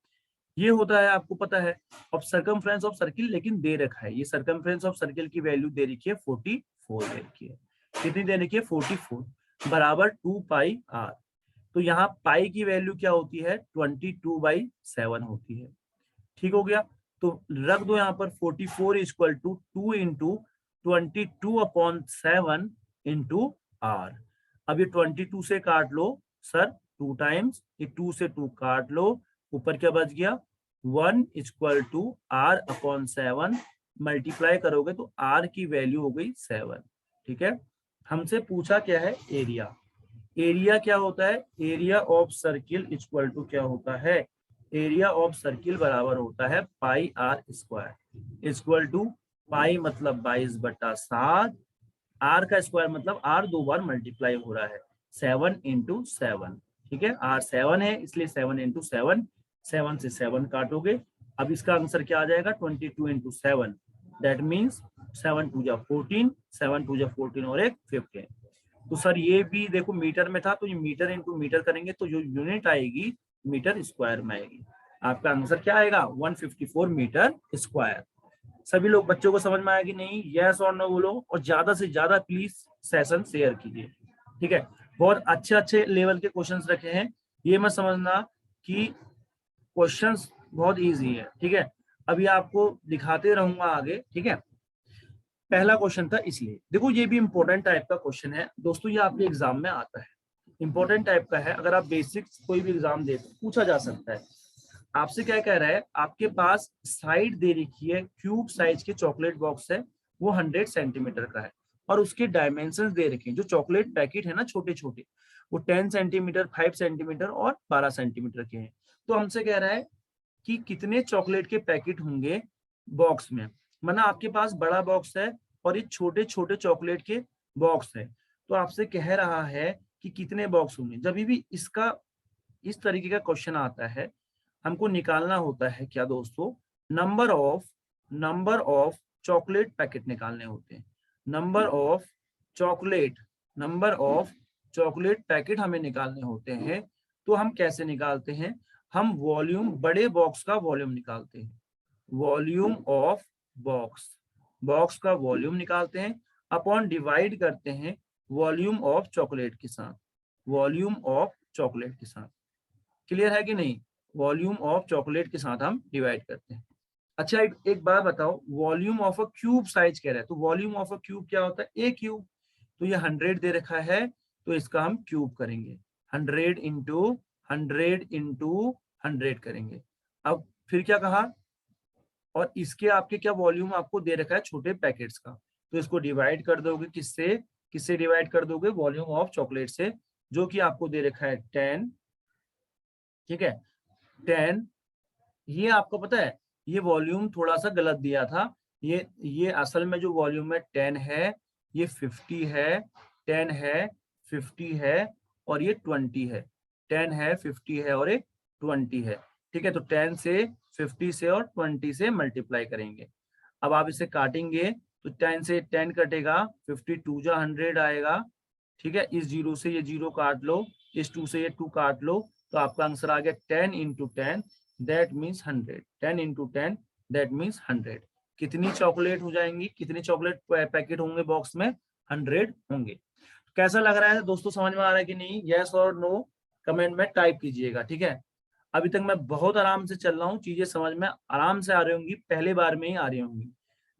ये होता है, आपको पता है। अब सरकमफ्रेंस ऑफ सर्किल लेकिन दे रखा है, ये सरकमफ्रेंस ऑफ सर्किल की वैल्यू दे रखी है 44 दे रखी है। कितनी दे रखी है, 44 बराबर 2 पाई आर। तो यहाँ पाई की वैल्यू क्या होती है, 22/7 होती है, ठीक हो गया। तो रख दो यहाँ पर 44 equal to 2 into 22/7 into R. अब ये 22 से काट लो सर 2 टाइम्स, ये 2 से 2 काट लो, ऊपर क्या बच गया 1 इक्वल टू R/7, मल्टीप्लाई करोगे तो R की वैल्यू हो गई 7, ठीक है। हमसे पूछा क्या है, एरिया। एरिया क्या होता है, area of circle equal to क्या होता है, एरिया ऑफ सर्किल बराबर होता है pi are square equal to, pi मतलब 22/7, आर का स्क्वायर मतलब आर 2 बार मल्टीप्लाई हो रहा है, 7 इंटू 7, ठीक है। आर 7 है इसलिए 7 इंटू 7, 7 से 7 काटोगे। अब इसका आंसर क्या आ जाएगा, 22 इंटू 7, दैट मीन्स 7 2 जा 14, 7 2 जा 14 और एक 15। तो सर ये भी देखो मीटर में था, तो ये मीटर इंटू मीटर करेंगे तो जो यूनिट आएगी मीटर स्क्वायर में आएगी। आपका आंसर क्या आएगा, 154 मीटर स्क्वायर। सभी लोग बच्चों को समझ में आया कि नहीं, यस और नो बोलो, और ज्यादा से ज्यादा प्लीज सेशन शेयर कीजिए, ठीक है। बहुत अच्छे अच्छे लेवल के क्वेश्चंस रखे हैं, ये मत समझना कि क्वेश्चंस बहुत इजी है, ठीक है। अभी आपको दिखाते रहूंगा आगे, ठीक है। पहला क्वेश्चन था इसलिए, देखो ये भी इंपॉर्टेंट टाइप का क्वेश्चन है दोस्तों, ये आपके एग्जाम में आता है, इंपॉर्टेंट टाइप का है। अगर आप बेसिक्स कोई भी एग्जाम दे पूछा जा सकता है। आपसे क्या कह रहा है, आपके पास साइड दे रखी है, क्यूब साइज के चॉकलेट बॉक्स है, वो 100 सेंटीमीटर का है, और उसके डायमेंशन दे रखे हैं। जो चॉकलेट पैकेट है ना छोटे छोटे, वो 10 सेंटीमीटर, 5 सेंटीमीटर और 12 सेंटीमीटर के हैं। तो हमसे कह रहा है कि कितने चॉकलेट के पैकेट होंगे बॉक्स में, माना आपके पास बड़ा बॉक्स है और ये छोटे छोटे चॉकलेट के बॉक्स है। तो आपसे कह रहा है कि कितने बॉक्स होंगे। जब भी इसका इस तरीके का क्वेश्चन आता है, हमको निकालना होता है क्या दोस्तों, नंबर ऑफ चॉकलेट पैकेट निकालने होते हैं। Number of chocolate number of chocolate packet हमें निकालने होते हैं। तो हम कैसे निकालते हैं, हम वॉल्यूम, बड़े बॉक्स का वॉल्यूम निकालते हैं। वॉल्यूम ऑफ बॉक्स, बॉक्स का वॉल्यूम निकालते हैं अपॉन डिवाइड करते हैं वॉल्यूम ऑफ चॉकलेट के साथ, वॉल्यूम ऑफ चॉकलेट के साथ। क्लियर है कि नहीं? वॉल्यूम ऑफ चॉकलेट के साथ हम डिवाइड करते हैं। अच्छा एक बात बताओ, volume of a cube size कह रहा है, तो वॉल्यूम ऑफ अ क्यूब क्या होता है? ए क्यूब। तो ये 100 दे रखा है, तो इसका हम क्यूब करेंगे, 100 इंटू 100 इंटू 100 करेंगे। अब फिर क्या कहा, और इसके आपके क्या वॉल्यूम आपको दे रखा है छोटे पैकेट्स का, तो इसको डिवाइड कर दोगे किससे, किससे डिवाइड कर दोगे? वॉल्यूम ऑफ चॉकलेट से, जो कि आपको दे रखा है 10। ठीक है, 10। ये आपको पता है ये वॉल्यूम थोड़ा सा गलत दिया था, ये असल में जो वॉल्यूम है 10 है, ये 50 है, 10 है, 50 है और ये 20 है, 10 है, 50 है और ये 20 है। ठीक है, तो 10 से 50 से और 20 से मल्टीप्लाई करेंगे। अब आप इसे काटेंगे तो 10 से 10 कटेगा, 52 जा 100 आएगा। ठीक है, इस जीरो से ये जीरो काट लो, इस 2 से ये 2 काट लो, तो आपका आंसर आ गया 10 into 10 that means 100। 10 into 10 that means 100। कितनी चॉकलेट हो जाएंगी, कितने चॉकलेट पैकेट होंगे बॉक्स में? 100 होंगे। कैसा लग रहा है दोस्तों, समझ में आ रहा है कि नहीं? यस और नो कमेंट में टाइप कीजिएगा। ठीक है, अभी तक मैं बहुत आराम से चल रहा हूँ, चीजें समझ में आराम से आ रही होंगी, पहले बार में ही आ रही होंगी।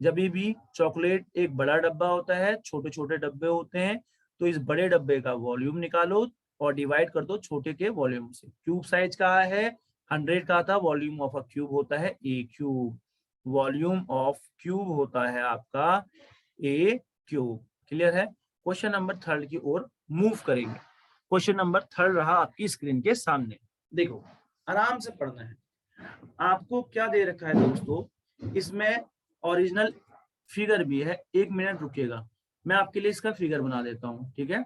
जब भी चॉकलेट एक बड़ा डब्बा होता है, छोटे छोटे डब्बे होते हैं, तो इस बड़े डब्बे का वॉल्यूम निकालो और डिवाइड कर दो छोटे के वॉल्यूम से। क्यूब साइज कहा है, 100 का था, वॉल्यूम ऑफ अ क्यूब होता है ए क्यूब, वॉल्यूम ऑफ क्यूब होता है आपका ए क्यूब। क्लियर है? क्वेश्चन नंबर 3 की ओर मूव करेंगे। क्वेश्चन नंबर 3 रहा आपकी स्क्रीन के सामने, देखो आराम से पढ़ना है। आपको क्या दे रखा है दोस्तों, इसमें ओरिजिनल फिगर भी है, 1 मिनट रुकिएगा, मैं आपके लिए इसका फिगर बना देता हूं। ठीक है,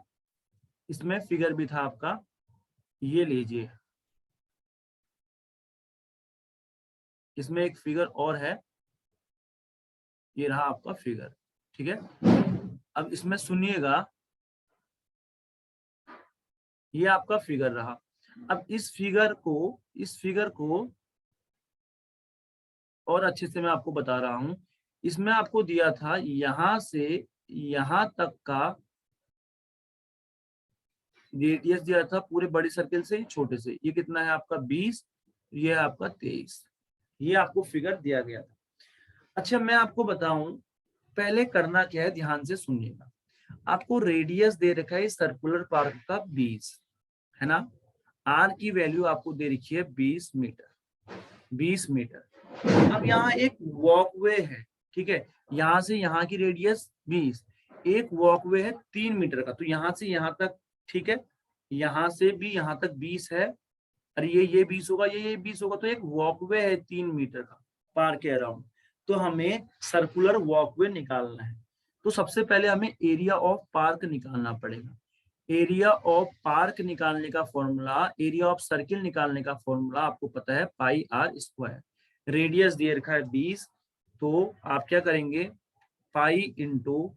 इसमें फिगर भी था आपका, ये लीजिए, इसमें एक फिगर और है, ये रहा आपका फिगर। ठीक है, अब इसमें सुनिएगा, ये आपका फिगर रहा। अब इस फिगर को और अच्छे से मैं आपको बता रहा हूं। इसमें आपको दिया था यहां से यहां तक का रेडियस दिया था, पूरे बड़े सर्किल से छोटे से, ये कितना है आपका 20, ये है आपका 23, ये आपको फिगर दिया गया था। अच्छा मैं आपको बताऊं, पहले करना क्या है, ध्यान से सुनिएगा। आपको रेडियस दे रखा है सर्कुलर पार्क का 20, है ना? आर की वैल्यू आपको दे रखी है 20 मीटर, 20 मीटर। अब यहाँ एक वॉकवे है, ठीक है, यहाँ से यहाँ की रेडियस 20, एक वॉकवे है 3 मीटर का, तो यहाँ से यहाँ तक, ठीक है, यहाँ से भी यहाँ तक 20 है, अरे ये 20 होगा, ये 20 होगा, तो एक वॉकवे है 3 मीटर का पार्क के अराउंड। तो हमें सर्कुलर वॉकवे निकालना है, तो सबसे पहले हमें एरिया ऑफ पार्क निकालना पड़ेगा। एरिया ऑफ पार्क निकालने का फॉर्मूला, एरिया ऑफ सर्किल निकालने का फॉर्मूला आपको पता है, पाई आर स्क्वायर। रेडियस दे रखा है 20, तो आप क्या करेंगे, पाई इंटू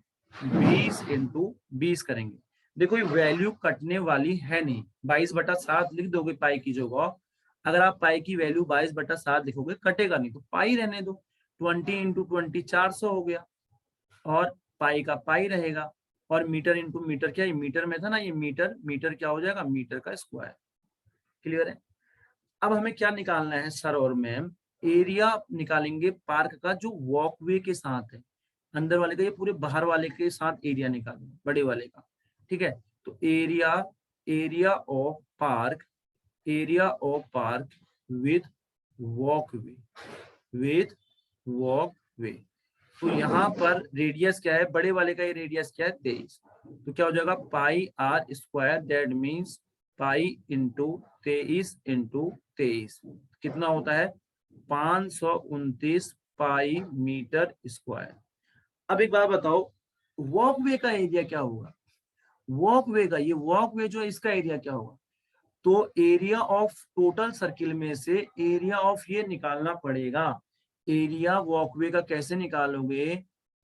20 करेंगे। देखो ये वैल्यू कटने वाली है नहीं, 22/7 लिख दोगे पाई की जगह। अगर आप पाई की वैल्यू 22/7 लिखोगे कटेगा नहीं, तो पाई रहने दो, 20 इंटू 20 400 हो गया, और पाई का पाई रहेगा, और मीटर इंटू मीटर, क्या ये मीटर में था ना, ये मीटर, मीटर क्या हो जाएगा, मीटर का स्क्वायर। क्लियर है? अब हमें क्या निकालना है सर और मैम, एरिया निकालेंगे पार्क का जो वॉकवे के साथ है, अंदर वाले का, ये पूरे बाहर वाले के साथ एरिया निकालेंगे, बड़े वाले का। ठीक है, तो area, area of park, area of park with walkway, with walkway. तो यहाँ पर रेडियस क्या है, बड़े वाले का ये रेडियस क्या है 23, तो क्या हो जाएगा pi are square, that means pi into 23 into 23 कितना होता है 529 पाई मीटर स्क्वायर। अब एक बात बताओ, वॉकवे का एरिया क्या होगा, वॉकवे का, ये वॉकवे जो है इसका एरिया क्या होगा, तो एरिया ऑफ टोटल सर्किल में से एरिया ऑफ ये निकालना पड़ेगा। एरिया वॉकवे का कैसे निकालोगे,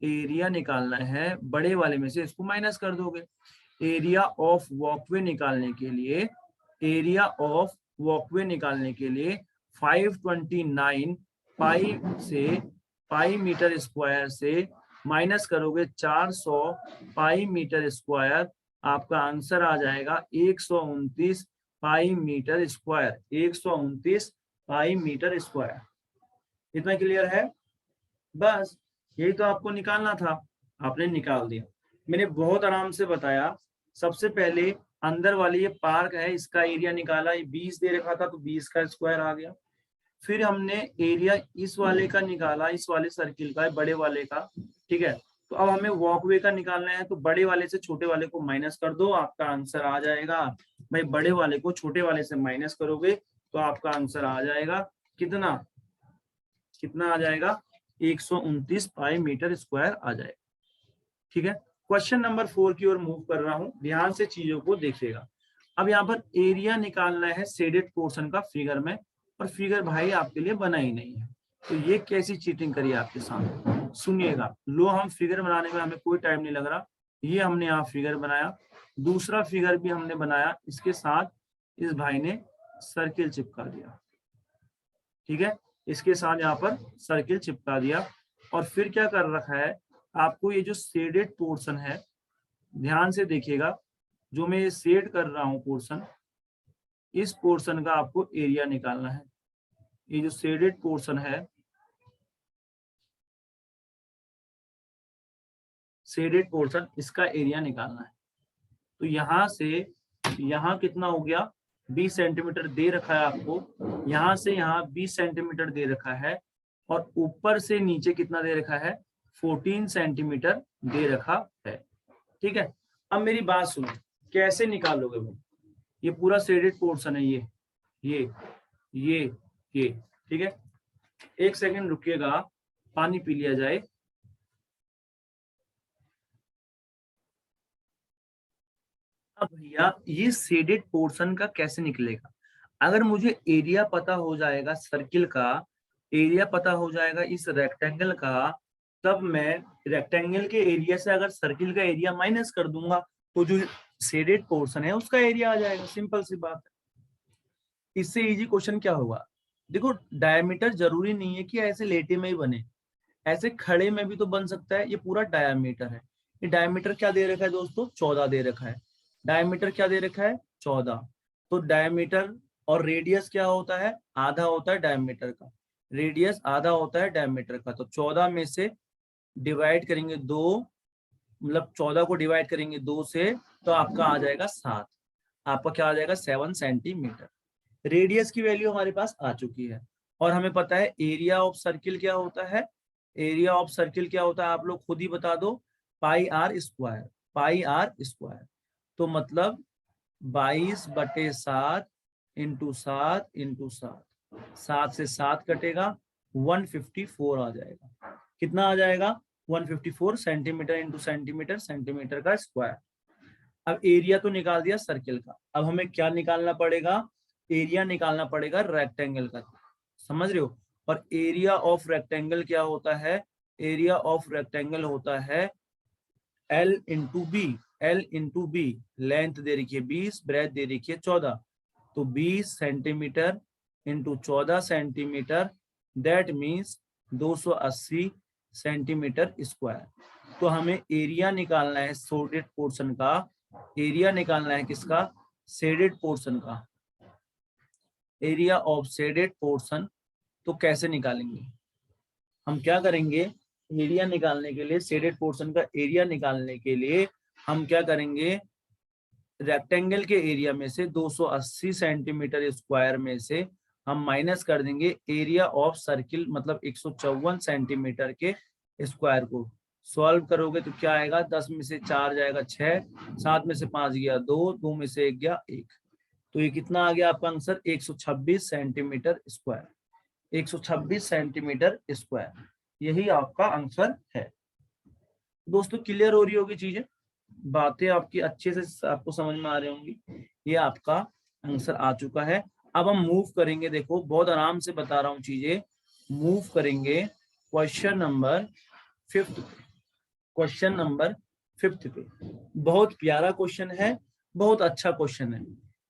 एरिया निकालना है बड़े वाले में से इसको माइनस कर दोगे। एरिया ऑफ वॉकवे निकालने के लिए, एरिया ऑफ वॉकवे निकालने के लिए 529 पाई से पाई मीटर स्क्वायर से माइनस करोगे 400 पाई मीटर स्क्वायर, आपका आंसर आ जाएगा 129 pi metre square, 129 pi metre square. इतना क्लियर है? बस यही तो आपको निकालना था, आपने निकाल दिया। मैंने बहुत आराम से बताया। सबसे पहले अंदर वाली ये पार्क है, इसका एरिया निकाला, ये 20 दे रखा था तो 20 का स्क्वायर आ गया। फिर हमने एरिया इस वाले का निकाला, इस वाले सर्किल का, बड़े वाले का, ठीक है। तो अब हमें वॉकवे का निकालना है, तो बड़े वाले से छोटे वाले को माइनस कर दो, आपका आंसर आ जाएगा। भाई बड़े वाले को छोटे वाले से माइनस करोगे तो आपका आंसर आ जाएगा कितना, कितना आ जाएगा, 129 पाई मीटर स्क्वायर आ जाएगा। ठीक है, क्वेश्चन नंबर 4 की ओर मूव कर रहा हूं, ध्यान से चीजों को देखिएगा। अब यहाँ पर एरिया निकालना है शेडेड पोर्शन का फिगर में, और फिगर भाई आपके लिए बना ही नहीं है, तो ये कैसी चीटिंग करी आपके सामने, सुनिएगा। लो, हम फिगर बनाने में हमें कोई टाइम नहीं लग रहा। ये हमने यहाँ फिगर बनाया, दूसरा फिगर भी हमने बनाया, इसके साथ इस भाई ने सर्किल चिपका दिया। ठीक है, इसके साथ यहाँ पर सर्किल चिपका दिया। और फिर क्या कर रखा है, आपको ये जो शेडेड पोर्शन है, ध्यान से देखिएगा, जो मैं ये शेड कर रहा हूं पोर्शन, इस पोर्शन का आपको एरिया निकालना है। ये जो शेडेड पोर्शन है, शेडेड पोर्शन, इसका एरिया निकालना है। तो यहां से यहां कितना हो गया, 20 सेंटीमीटर दे रखा है आपको, यहां से यहाँ 20 सेंटीमीटर दे रखा है, और ऊपर से नीचे कितना दे रखा है, 14 सेंटीमीटर दे रखा है। ठीक है, अब मेरी बात सुनो, कैसे निकालोगे वो, ये पूरा शेडेड पोर्शन है, ये ये ठीक है। एक सेकंड रुकिएगा, पानी पी लिया जाए। अब भैया ये शेडेड पोर्शन का कैसे निकलेगा, अगर मुझे एरिया पता हो जाएगा सर्किल का, एरिया पता हो जाएगा इस रेक्टेंगल का, तब मैं रेक्टेंगल के एरिया से अगर सर्किल का एरिया माइनस कर दूंगा, तो जो शेडेड पोर्शन है उसका एरिया आ जाएगा। सिंपल सी बात है। इससे इजी क्वेश्चन क्या होगा, देखो डायमीटर जरूरी नहीं है कि ऐसे लेटे में ही बने, ऐसे खड़े में भी तो बन सकता है। ये पूरा डायमीटर है, ये डायमीटर क्या दे रखा है दोस्तों, 14 दे रखा है। डायमीटर क्या दे रखा है, 14। तो डायमीटर और रेडियस क्या होता है, आधा होता है डायमीटर का, रेडियस आधा होता है डायमीटर का। तो 14 में से डिवाइड करेंगे 2, मतलब 14 को डिवाइड करेंगे 2 से, तो आपका आ जाएगा 7, आपका क्या आ जाएगा 7 सेंटीमीटर। रेडियस की वैल्यू हमारे पास आ चुकी है, और हमें पता है एरिया ऑफ सर्किल क्या होता है, एरिया ऑफ सर्किल क्या होता है, आप लोग खुद ही बता दो, pi are square, pi are square. तो मतलब 22/7 इंटू 7 इंटू 7, 7 से 7 कटेगा, 154 आ जाएगा। कितना आ जाएगा, 154 सेंटीमीटर इंटू सेंटीमीटर, सेंटीमीटर का स्क्वायर। अब एरिया तो निकाल दिया सर्किल का, अब हमें क्या निकालना पड़ेगा, एरिया निकालना पड़ेगा रेक्टेंगल का। समझ रहे हो, और एरिया ऑफ रेक्टेंगल क्या होता है, एरिया ऑफ रेक्टेंगल होता है L into B, L into B, length दे रखी है 20, ब्रेथ दे रखी है 14, तो 20 centimetre into 14 centimetre, that means 280 centimetre square. तो हमें एरिया निकालना है शेडेड पोर्शन का, एरिया निकालना है किसका, शेडेड पोर्शन का, एरिया ऑफ शेडेड पोर्शन। तो कैसे निकालेंगे, हम क्या करेंगे, एरिया निकालने के लिए, शेडेड पोर्शन का एरिया निकालने के लिए हम क्या करेंगे, रेक्टेंगल के एरिया में से 280 सेंटीमीटर स्क्वायर में से हम माइनस कर देंगे एरिया ऑफ सर्किल, मतलब 154 सेंटीमीटर के स्क्वायर को। सॉल्व करोगे तो क्या आएगा, 10 में से 4 जाएगा 6, 7 में से 5 गया 2, 2 में से 1 गया 1, तो ये कितना आ गया आपका answer, 126 centimetre square, 126 centimetre square, यही आपका आंसर है। दोस्तों क्लियर हो रही होगी चीजें, बातें आपकी अच्छे से आपको समझ में आ रही होंगी। ये आपका आंसर आ चुका है। अब हम मूव करेंगे, देखो बहुत आराम से बता रहा हूँ चीजें, मूव करेंगे क्वेश्चन नंबर 5 पे, क्वेश्चन नंबर 5 पे। बहुत प्यारा क्वेश्चन है, बहुत अच्छा क्वेश्चन है,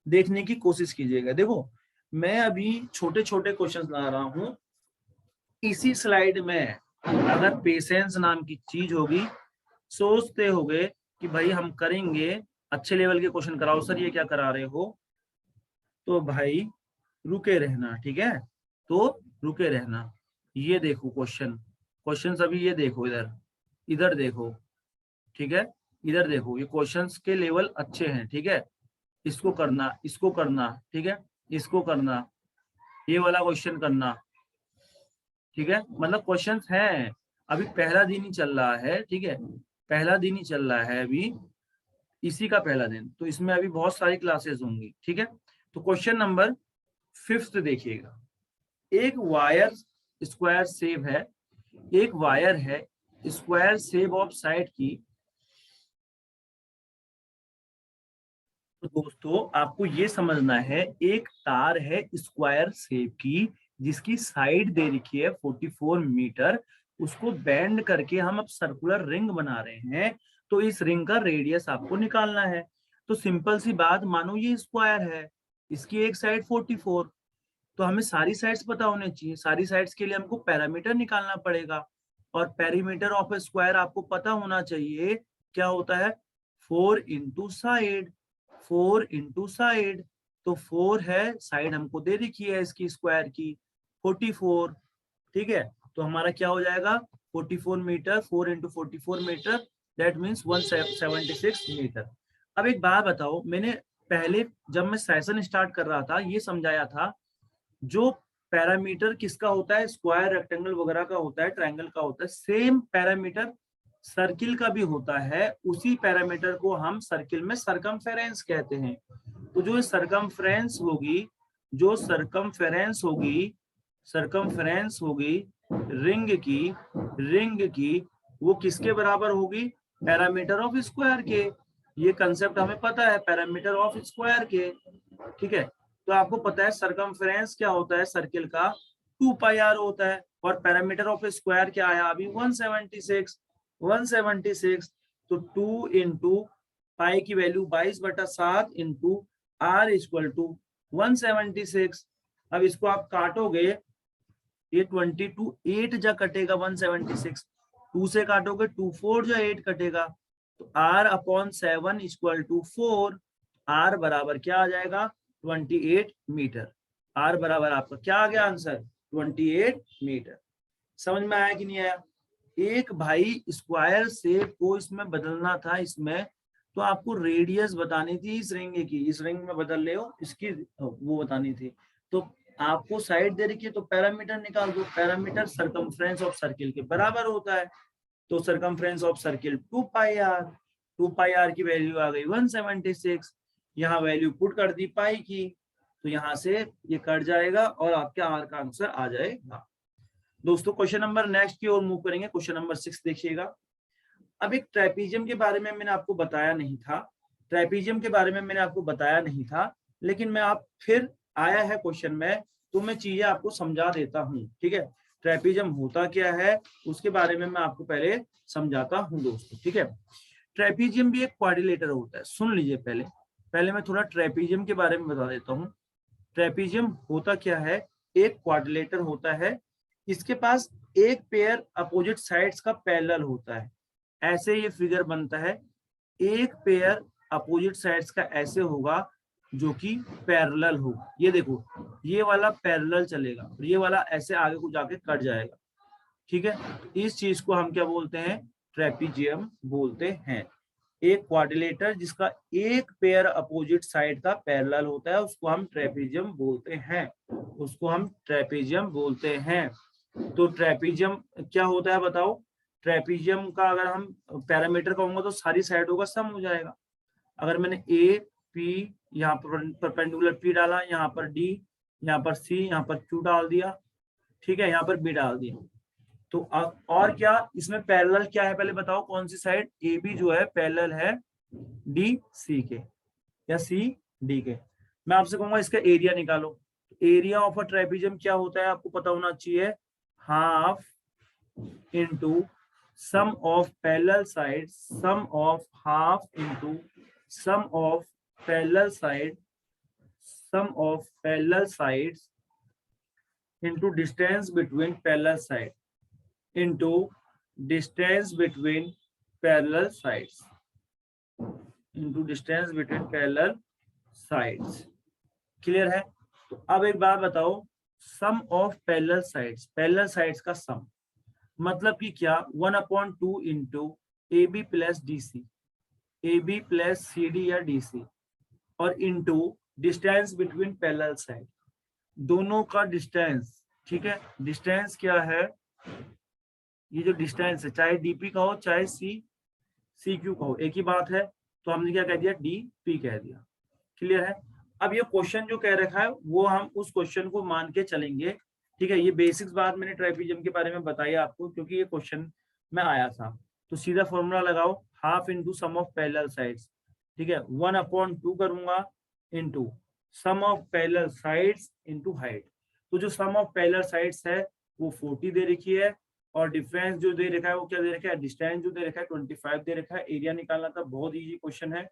देखने की कोशिश कीजिएगा। देखो मैं अभी छोटे छोटे क्वेश्चन ला रहा हूँ, इसी स्लाइड में अगर पेशेंस नाम की चीज होगी, सोचते होगे कि भाई हम करेंगे, अच्छे लेवल के क्वेश्चन कराओ सर, ये क्या करा रहे हो, तो भाई रुके रहना, ठीक है, तो रुके रहना। ये देखो क्वेश्चन अभी ये देखो, इधर इधर देखो, ठीक है, इधर देखो, ये क्वेश्चंस के लेवल अच्छे हैं, ठीक है, इसको करना, इसको करना, ठीक है, इसको करना, ये वाला क्वेश्चन करना, ठीक है, मतलब क्वेश्चंस हैं। अभी पहला दिन ही चल रहा है, ठीक है, पहला दिन ही चल रहा है अभी, इसी का पहला दिन, तो इसमें अभी बहुत सारी क्लासेस होंगी, ठीक है। तो क्वेश्चन नंबर 5 देखिएगा। एक वायर स्क्वायर शेप है, एक वायर है स्क्वायर शेप ऑफ साइड की। तो दोस्तों आपको ये समझना है, एक तार है स्क्वायर शेप की जिसकी साइड दे रखी है 44 मीटर, उसको बेंड करके हम अब सर्कुलर रिंग बना रहे हैं, तो इस रिंग का रेडियस आपको निकालना है। तो सिंपल सी बात, मानो ये स्क्वायर है, इसकी एक साइड 44, तो हमें सारी साइड्स पता होनी चाहिए, सारी साइड्स के लिए हमको पैरामीटर निकालना पड़ेगा, और पेरीमीटर ऑफ ए स्क्वायर आपको पता होना चाहिए, क्या होता है, 4 इंटू साइड, 4 इंटू साइड, तो 4 है, साइड हमको दे रखी है इसकी स्क्वायर की 44, ठीक है, तो हमारा क्या हो जाएगा 44 metre, 4 into 44 metre, that means 176 metre. अब एक बात बताओ, मैंने पहले जब मैं सेशन स्टार्ट कर रहा था ये समझाया था, जो पैरामीटर किसका होता है, स्क्वायर, रेक्टेंगल वगैरह का होता है, ट्रायंगल का होता है, सेम पैरामीटर सर्किल का भी होता है, उसी पैरामीटर को हम सर्किल में सरकमफेरेंस कहते हैं। तो जो सरकमफेरेंस होगी, जो सरकमफेरेंस होगी रिंग की वो किसके बराबर होगी, पैरामीटर ऑफ स्क्वायर के। ये कंसेप्ट हमें पता है, पैरामीटर ऑफ स्क्वायर के, ठीक है। तो आपको पता है सरकमफेरेंस क्या होता है सर्किल का, 2 पाई आर होता है, और पैरामीटर ऑफ स्क्वायर क्या आया अभी 176, तो 2 इंटू पाई की value 22/7 into R equal to 176। अब इसको आप काटोगे, ये 22 8 जा कटेगा 176, 2 से काटोगे 2 4 जा 8 कटेगा, तो r upon 7 equal to 4, r बराबर क्या आ जाएगा 28 मीटर। r बराबर आपका क्या आ गया आंसर 28 मीटर। समझ में आया कि नहीं आया। एक भाई स्क्वायर शेप को इसमें बदलना था, इसमें तो आपको रेडियस बतानी थी इस रिंग की, इस रिंग में बदल ले हो इसकी वो बतानी थी, तो आपको साइड दे रखी है तो पैरामीटर निकाल दो, पैरामीटर सरकमफ्रेंस ऑफ सर्किल के बराबर होता है, तो circumference of circle 2 pi R, 2 pi R की वैल्यू आ गई 176, यहाँ वैल्यू पुट कर दी पाई की, तो यहाँ से ये कट जाएगा और आपके आर का आंसर आ जाएगा। दोस्तों क्वेश्चन नंबर नेक्स्ट की ओर मूव करेंगे, क्वेश्चन नंबर 6 देखिएगा। अब एक ट्रेपीजियम के बारे में मैंने आपको बताया नहीं था, ट्रेपीजियम के बारे में मैंने आपको बताया नहीं था, लेकिन मैं आप फिर आया है क्वेश्चन में तो मैं चीजें आपको समझा देता हूँ, ठीक है। ट्रेपीजियम होता क्या है उसके बारे में मैं आपको पहले समझाता हूँ दोस्तों, ठीक है। ट्रेपीजियम भी एक क्वाड्रिलेटर होता है, सुन लीजिए पहले पहले मैं थोड़ा ट्रेपीजियम के बारे में बता देता हूँ। ट्रेपीजियम होता क्या है, एक क्वाड्रिलेटर होता है, इसके पास एक पेयर अपोजिट साइड्स का पैरेलल होता है, ऐसे ये फिगर बनता है, एक पेयर अपोजिट साइड्स का ऐसे होगा जो कि पैरेलल होगा, ये देखो ये वाला पैरेलल चलेगा और ये वाला ऐसे आगे को जाके कट जाएगा, ठीक है। इस चीज को हम क्या बोलते हैं, ट्रेपीजियम बोलते हैं। एक क्वाड्रिलेटर जिसका एक पेयर अपोजिट साइड का पैरेलल होता है उसको हम ट्रेपीजियम बोलते हैं, उसको हम ट्रेपीजियम बोलते हैं। तो ट्रेपीजियम क्या होता है बताओ, ट्रेपीजियम का अगर हम पैरामीटर कहूंगा तो सारी साइडों का सम हो जाएगा। अगर मैंने ए पी यहाँ पर परपेंडिकुलर पी डाला, यहाँ पर डी, यहाँ पर सी, यहाँ पर क्यू डाल दिया, ठीक है, यहाँ पर बी डाल दिया, तो और क्या इसमें पैरेलल क्या है पहले बताओ, कौन सी साइड, ए बी जो है पैरेलल है डी सी के या सी डी के। मैं आपसे कहूंगा इसका एरिया निकालो, एरिया ऑफ अ ट्रेपीजियम क्या होता है आपको पता होना चाहिए, half into sum of parallel sides, sum of half into sum of parallel side, sum of parallel sides into distance between parallel side into distance between parallel sides into distance between parallel sides। Clear है? तो अब एक बात बताओ, सम of parallel sides का सम मतलब कि क्या 1/2 into A B plus D C, A B plus C D या डी सी, और into distance between parallel side, दोनों का डिस्टेंस। ठीक है, डिस्टेंस क्या है, ये जो डिस्टेंस है चाहे डीपी का हो चाहे सी क्यू का हो, एक ही बात है। तो हमने क्या कह दिया, डी पी कह दिया। क्लियर है? अब ये क्वेश्चन जो कह रखा है वो हम उस क्वेश्चन को मान के चलेंगे। ठीक है, ये बेसिक्स बात मैंने ट्राइपिज्म के बारे में बताई आपको क्योंकि ये क्वेश्चन में आया था। तो सीधा फॉर्मूला लगाओ, half into sum of parallel sides. ठीक है, 1/2 करूंगा into sum of parallel sides into height. तो जो सम ऑफ पैरेलल साइड्स है वो 40 दे रखी है, और डिफरेंस जो दे रखा है वो क्या दे रखा है, डिस्टेंस जो दे रखा है 25 दे रखा है। एरिया निकालना था, बहुत इजी क्वेश्चन है।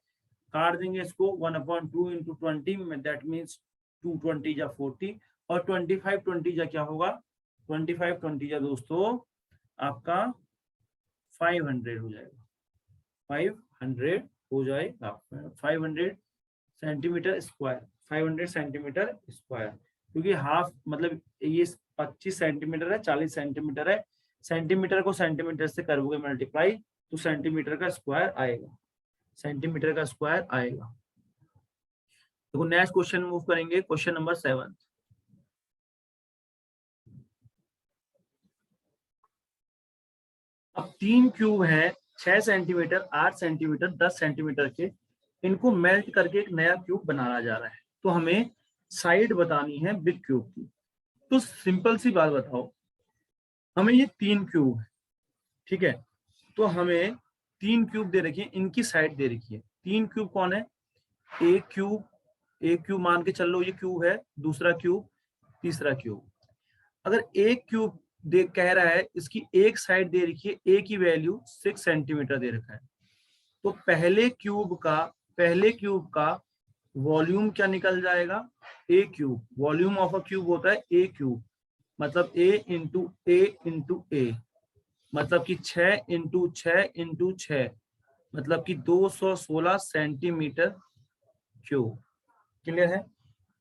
काट देंगे इसको, 1/2 इंटू 20 में, दैट मीन्स 220 या 40, और 25 20 या क्या होगा, 25 20 या दोस्तों आपका 500 हो जाएगा, 500 हो जाएगा, 500 सेंटीमीटर स्क्वायर, 500 सेंटीमीटर स्क्वायर। क्योंकि हाफ मतलब ये 25 सेंटीमीटर है, 40 सेंटीमीटर है, सेंटीमीटर को सेंटीमीटर से करोगे मल्टीप्लाई तो सेंटीमीटर का स्क्वायर आएगा, सेंटीमीटर का स्क्वायर आएगा। देखो नेक्स्ट क्वेश्चन मूव करेंगे, क्वेश्चन नंबर 7। अब 3 क्यूब है 6 सेंटीमीटर, 8 सेंटीमीटर, 10 सेंटीमीटर के, इनको मेल्ट करके एक नया क्यूब बनाया जा रहा है। तो हमें साइड बतानी है बिग क्यूब की। तो सिंपल सी बात बताओ, हमें ये 3 क्यूब है, ठीक है, तो हमें 3 क्यूब दे रखी है, इनकी साइड दे रखी है। 3 क्यूब कौन है, एक क्यूब मान के चल लो, ये क्यूब है, दूसरा क्यूब, तीसरा क्यूब। अगर एक क्यूब कह रहा है, इसकी एक साइड दे रखी है, ए की वैल्यू 6 सेंटीमीटर दे रखा है, तो पहले क्यूब का वॉल्यूम क्या निकल जाएगा, a cube. Volume of a cube होता है ए क्यूब, मतलब ए इंटू ए, मतलब कि 6 इंटू 6 मतलब कि 216 सेंटीमीटर क्यूब। क्लियर है?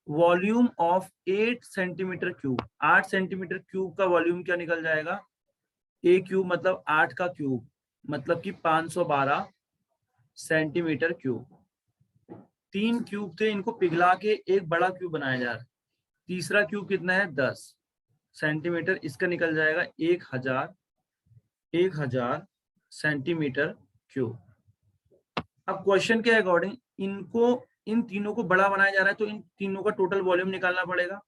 Volume of 8 centimetre cube, 8 centimetre cube का वॉल्यूम क्या निकल जाएगा, ए क्यूब मतलब 8 का क्यूब, मतलब कि 512 सेंटीमीटर क्यूब। 3 क्यूब थे, इनको पिघला के एक बड़ा क्यूब बनाया जा रहा है। तीसरा क्यूब कितना है, 10 सेंटीमीटर, इसका निकल जाएगा 1000 सेंटीमीटर क्यूब। अब क्वेश्चन के अकॉर्डिंग इन तीनों को बड़ा बनाया जा रहा है, तो इन तीनों का टोटल वॉल्यूम निकालना पड़ेगा।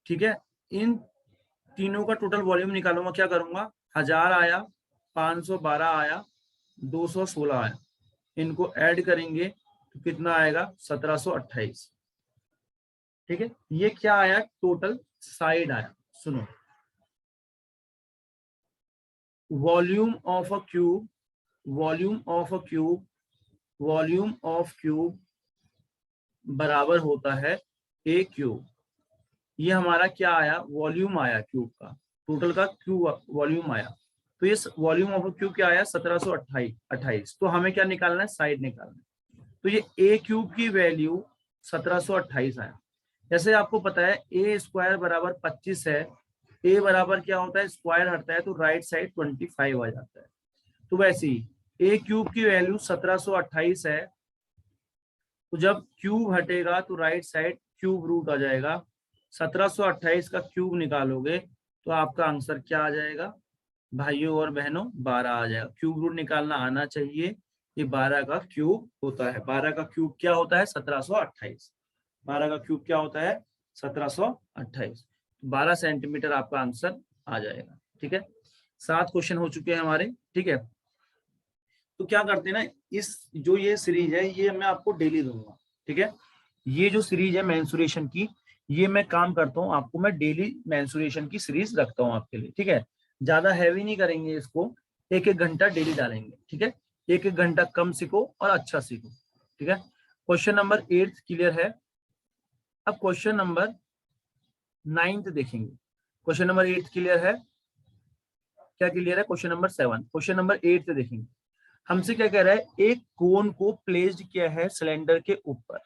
ठीक है, इन तीनों का टोटल वॉल्यूम निकालूंगा, क्या करूंगा, 1000 आया, 512 आया, 216 आया, इनको ऐड करेंगे तो कितना आएगा, 1728। ठीक है, ये क्या आया, टोटल साइड आया। सुनो, वॉल्यूम ऑफ अ क्यूब बराबर होता है ए क्यूब। ये हमारा क्या आया, वॉल्यूम आया क्यूब का, टोटल का क्यूब वॉल्यूम आया। तो ये वॉल्यूम ऑफ क्यूब क्या आया, 1728। तो हमें क्या निकालना है, साइड निकालना है। तो ये ए क्यूब की वैल्यू 1728 आया। जैसे आपको पता है ए स्क्वायर बराबर 25 है, ए बराबर क्या होता है, स्क्वायर हटता है तो राइट साइड 25 आ जाता है। तो वैसे ही ए क्यूब की वैल्यू 1728 है, तो जब क्यूब हटेगा तो राइट साइड क्यूब रूट आ जाएगा। 1728 का क्यूब निकालोगे तो आपका आंसर क्या आ जाएगा भाइयों और बहनों, 12 आ जाएगा। क्यूब रूट निकालना आना चाहिए, ये 12 का क्यूब होता है। 12 का क्यूब क्या होता है, 1728। 12 का क्यूब क्या होता है, 1728। 12 सेंटीमीटर आपका आंसर आ जाएगा। ठीक है, 7 क्वेश्चन हो चुके हैं हमारे। ठीक है, तो क्या करते हैं ना, ये सीरीज है ये मैं आपको डेली दूंगा। ठीक है, ये जो सीरीज है मेंसुरेशन की, ये मैं काम करता हूँ, आपको मैं डेली मेंसुरेशन की सीरीज रखता हूँ आपके लिए। ठीक है, ज्यादा हैवी नहीं करेंगे इसको, 1-1 घंटा डेली डालेंगे। ठीक है, 1-1 घंटा कम सीखो और अच्छा सीखो। ठीक है, क्वेश्चन नंबर 8 क्लियर है। अब क्वेश्चन नंबर 9 देखेंगे। क्वेश्चन नंबर 8 क्लियर है? क्या क्लियर है? Question number 7। क्वेश्चन नंबर 8 से देखेंगे, हमसे क्या कह रहा है, एक कोन को प्लेस्ड किया है सिलेंडर के ऊपर।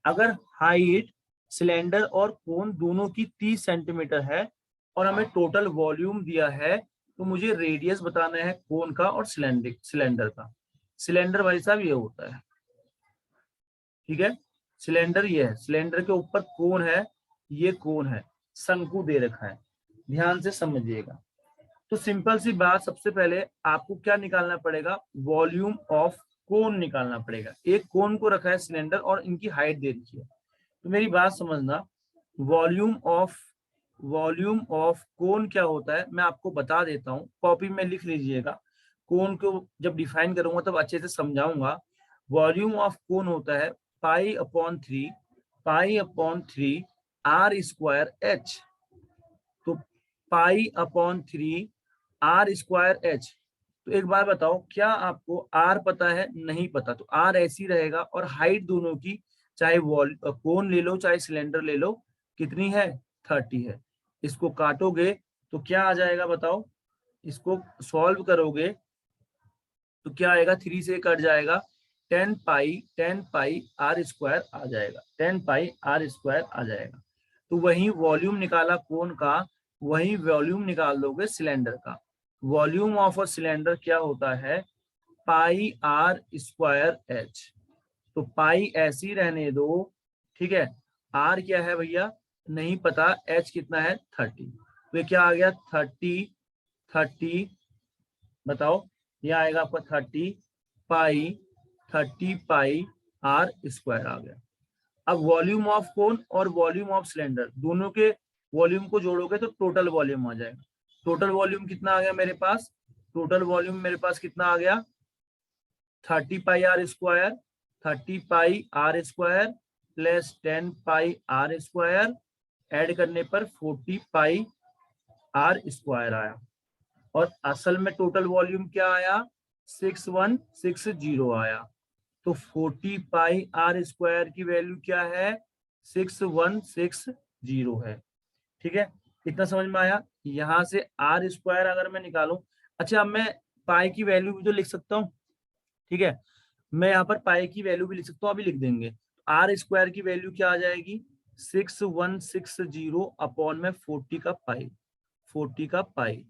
अगर हाइट सिलेंडर और कोन दोनों की 30 सेंटीमीटर है और हमें टोटल वॉल्यूम दिया है, तो मुझे रेडियस बताना है कोन का और सिलेंडर का। सिलेंडर भाई साहब ये होता है, ठीक है, सिलेंडर ये है, सिलेंडर के ऊपर कोन है, ये कोन है, शंकु दे रखा है, ध्यान से समझिएगा। तो सिंपल सी बात, सबसे पहले आपको क्या निकालना पड़ेगा, वॉल्यूम ऑफ कोन निकालना पड़ेगा। एक कोन को रखा है सिलेंडर और इनकी हाइट दे रखी है, तो मेरी बात समझना, वॉल्यूम ऑफ कोन क्या होता है मैं आपको बता देता हूँ, कॉपी में लिख लीजिएगा। कोन को जब डिफाइन करूंगा तब अच्छे से समझाऊंगा। वॉल्यूम ऑफ कोन होता है pi upon three R square H. तो पाई/3 आर स्क्वायर एच। तो एक बार बताओ, क्या आपको आर पता है? नहीं पता, तो आर ऐसी रहेगा। और हाइट दोनों की, चाहे कोन ले लो चाहे सिलेंडर ले लो, कितनी है? 30 है। इसको काटोगे तो क्या आ जाएगा बताओ? इसको सॉल्व करोगे तो क्या आएगा? 3 से कट जाएगा, 10 पाई आर स्क्वायर आ जाएगा, 10 पाई आर स्क्वायर आ जाएगा। तो वही वॉल्यूम निकाला कोन का, वही वॉल्यूम निकाल दोगे सिलेंडर का। वॉल्यूम ऑफ अ सिलेंडर क्या होता है? Pi are square H. तो पाई ऐसी रहने दो, ठीक है। आर क्या है भैया? नहीं पता। एच कितना है? 30। तो ये क्या आ गया? 30 बताओ, ये आएगा आपका 30 पाई आर स्क्वायर आ गया। अब वॉल्यूम ऑफ कोन और वॉल्यूम ऑफ सिलेंडर दोनों के वॉल्यूम को जोड़ोगे तो टोटल वॉल्यूम आ जाएगा। टोटल वॉल्यूम कितना आ गया मेरे पास? टोटल वॉल्यूम मेरे पास कितना आ गया? 30 pi are square, 30 pi are square plus 10 pi are square, add करने पर 40 पाई आर स्क्वायर आया। और असल में टोटल वॉल्यूम क्या आया? 6160 आया। तो 40 पाई आर स्क्वायर की वैल्यू क्या है? 6160 है। ठीक है, इतना समझ में आया। यहां से आर स्क्वायर अगर मैं निकालूं, अच्छा अब मैं पाई की वैल्यू भी तो लिख सकता हूँ, ठीक है। मैं यहाँ पर पाई की वैल्यू भी लिख सकता हूँ, अभी लिख देंगे। आर स्क्वायर की वैल्यू क्या आ जाएगी? 6160 अपॉन में 40 का पाई।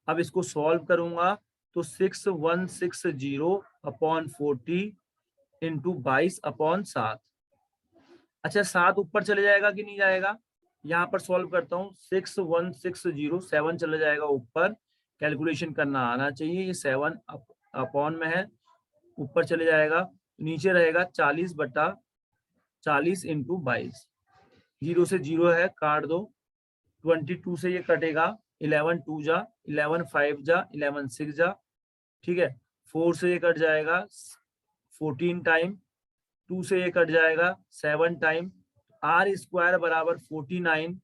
अब इसको सॉल्व करूंगा तो 6160 अपॉन 40 इंटू 22/7। अच्छा 7 ऊपर चले जाएगा कि नहीं जाएगा? यहाँ पर सॉल्व करता हूँ, 6160 7 चले जाएगा ऊपर, कैलकुलेशन करना आना चाहिए। ये 7 अपॉन में है, ऊपर चले जाएगा, नीचे रहेगा 40/40 इंटू 22। 0 से 0 है, काट दो। 22 से ये कटेगा, 11 2 जा, 11 5 जा, 11 6 जा, ठीक है। 4 से ये कट जाएगा 14 टाइम, 2 से ये कट जाएगा 7 टाइम। आर स्क्वायर बराबर 49,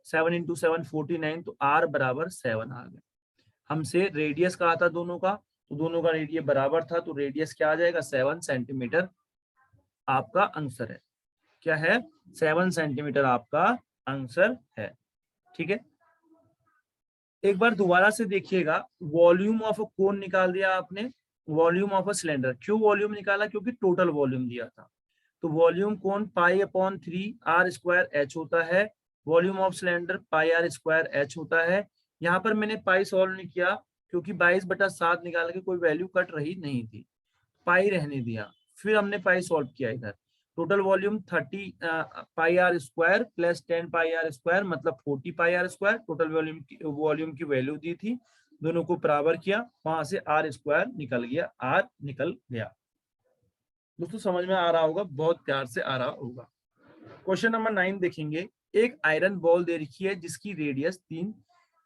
7 इंटू 7 49, तो आर बराबर 7 आ गया। हमसे रेडियस कहा था दोनों का, तो दोनों का रेडियस बराबर था, तो रेडियस क्या आ जाएगा? 7 सेंटीमीटर आपका आंसर है। क्या है? 7 सेंटीमीटर आपका आंसर है, ठीक है। एक बार दोबारा से देखिएगा, वॉल्यूम ऑफ अ कोन निकाल दिया आपने, वॉल्यूम ऑफ अ सिलेंडर। क्यों वॉल्यूम निकाला? क्योंकि टोटल वॉल्यूम दिया था। तो वॉल्यूम कोन पाई/3 आर स्क्वायर एच होता है, वॉल्यूम ऑफ सिलेंडर पाई/r² एच होता है। यहाँ पर मैंने पाई सॉल्व नहीं किया क्योंकि 22/7 निकाल के कोई वैल्यू कट रही नहीं थी, पाई रहने दिया। फिर हमने पाई सॉल्व किया इधर। टोटल वॉल्यूम 30 पाई/r² प्लस 10 पाई/r² मतलब 40 पाई/r²। टोटल वॉल्यूम की वैल्यू दी थी, दोनों को बराबर किया, वहां से r² निकल गया, r निकल गया। दोस्तों समझ में आ रहा होगा, बहुत प्यार से आ रहा होगा। क्वेश्चन नंबर 9 देखेंगे। एक आयरन बॉल दे रखी है जिसकी रेडियस 3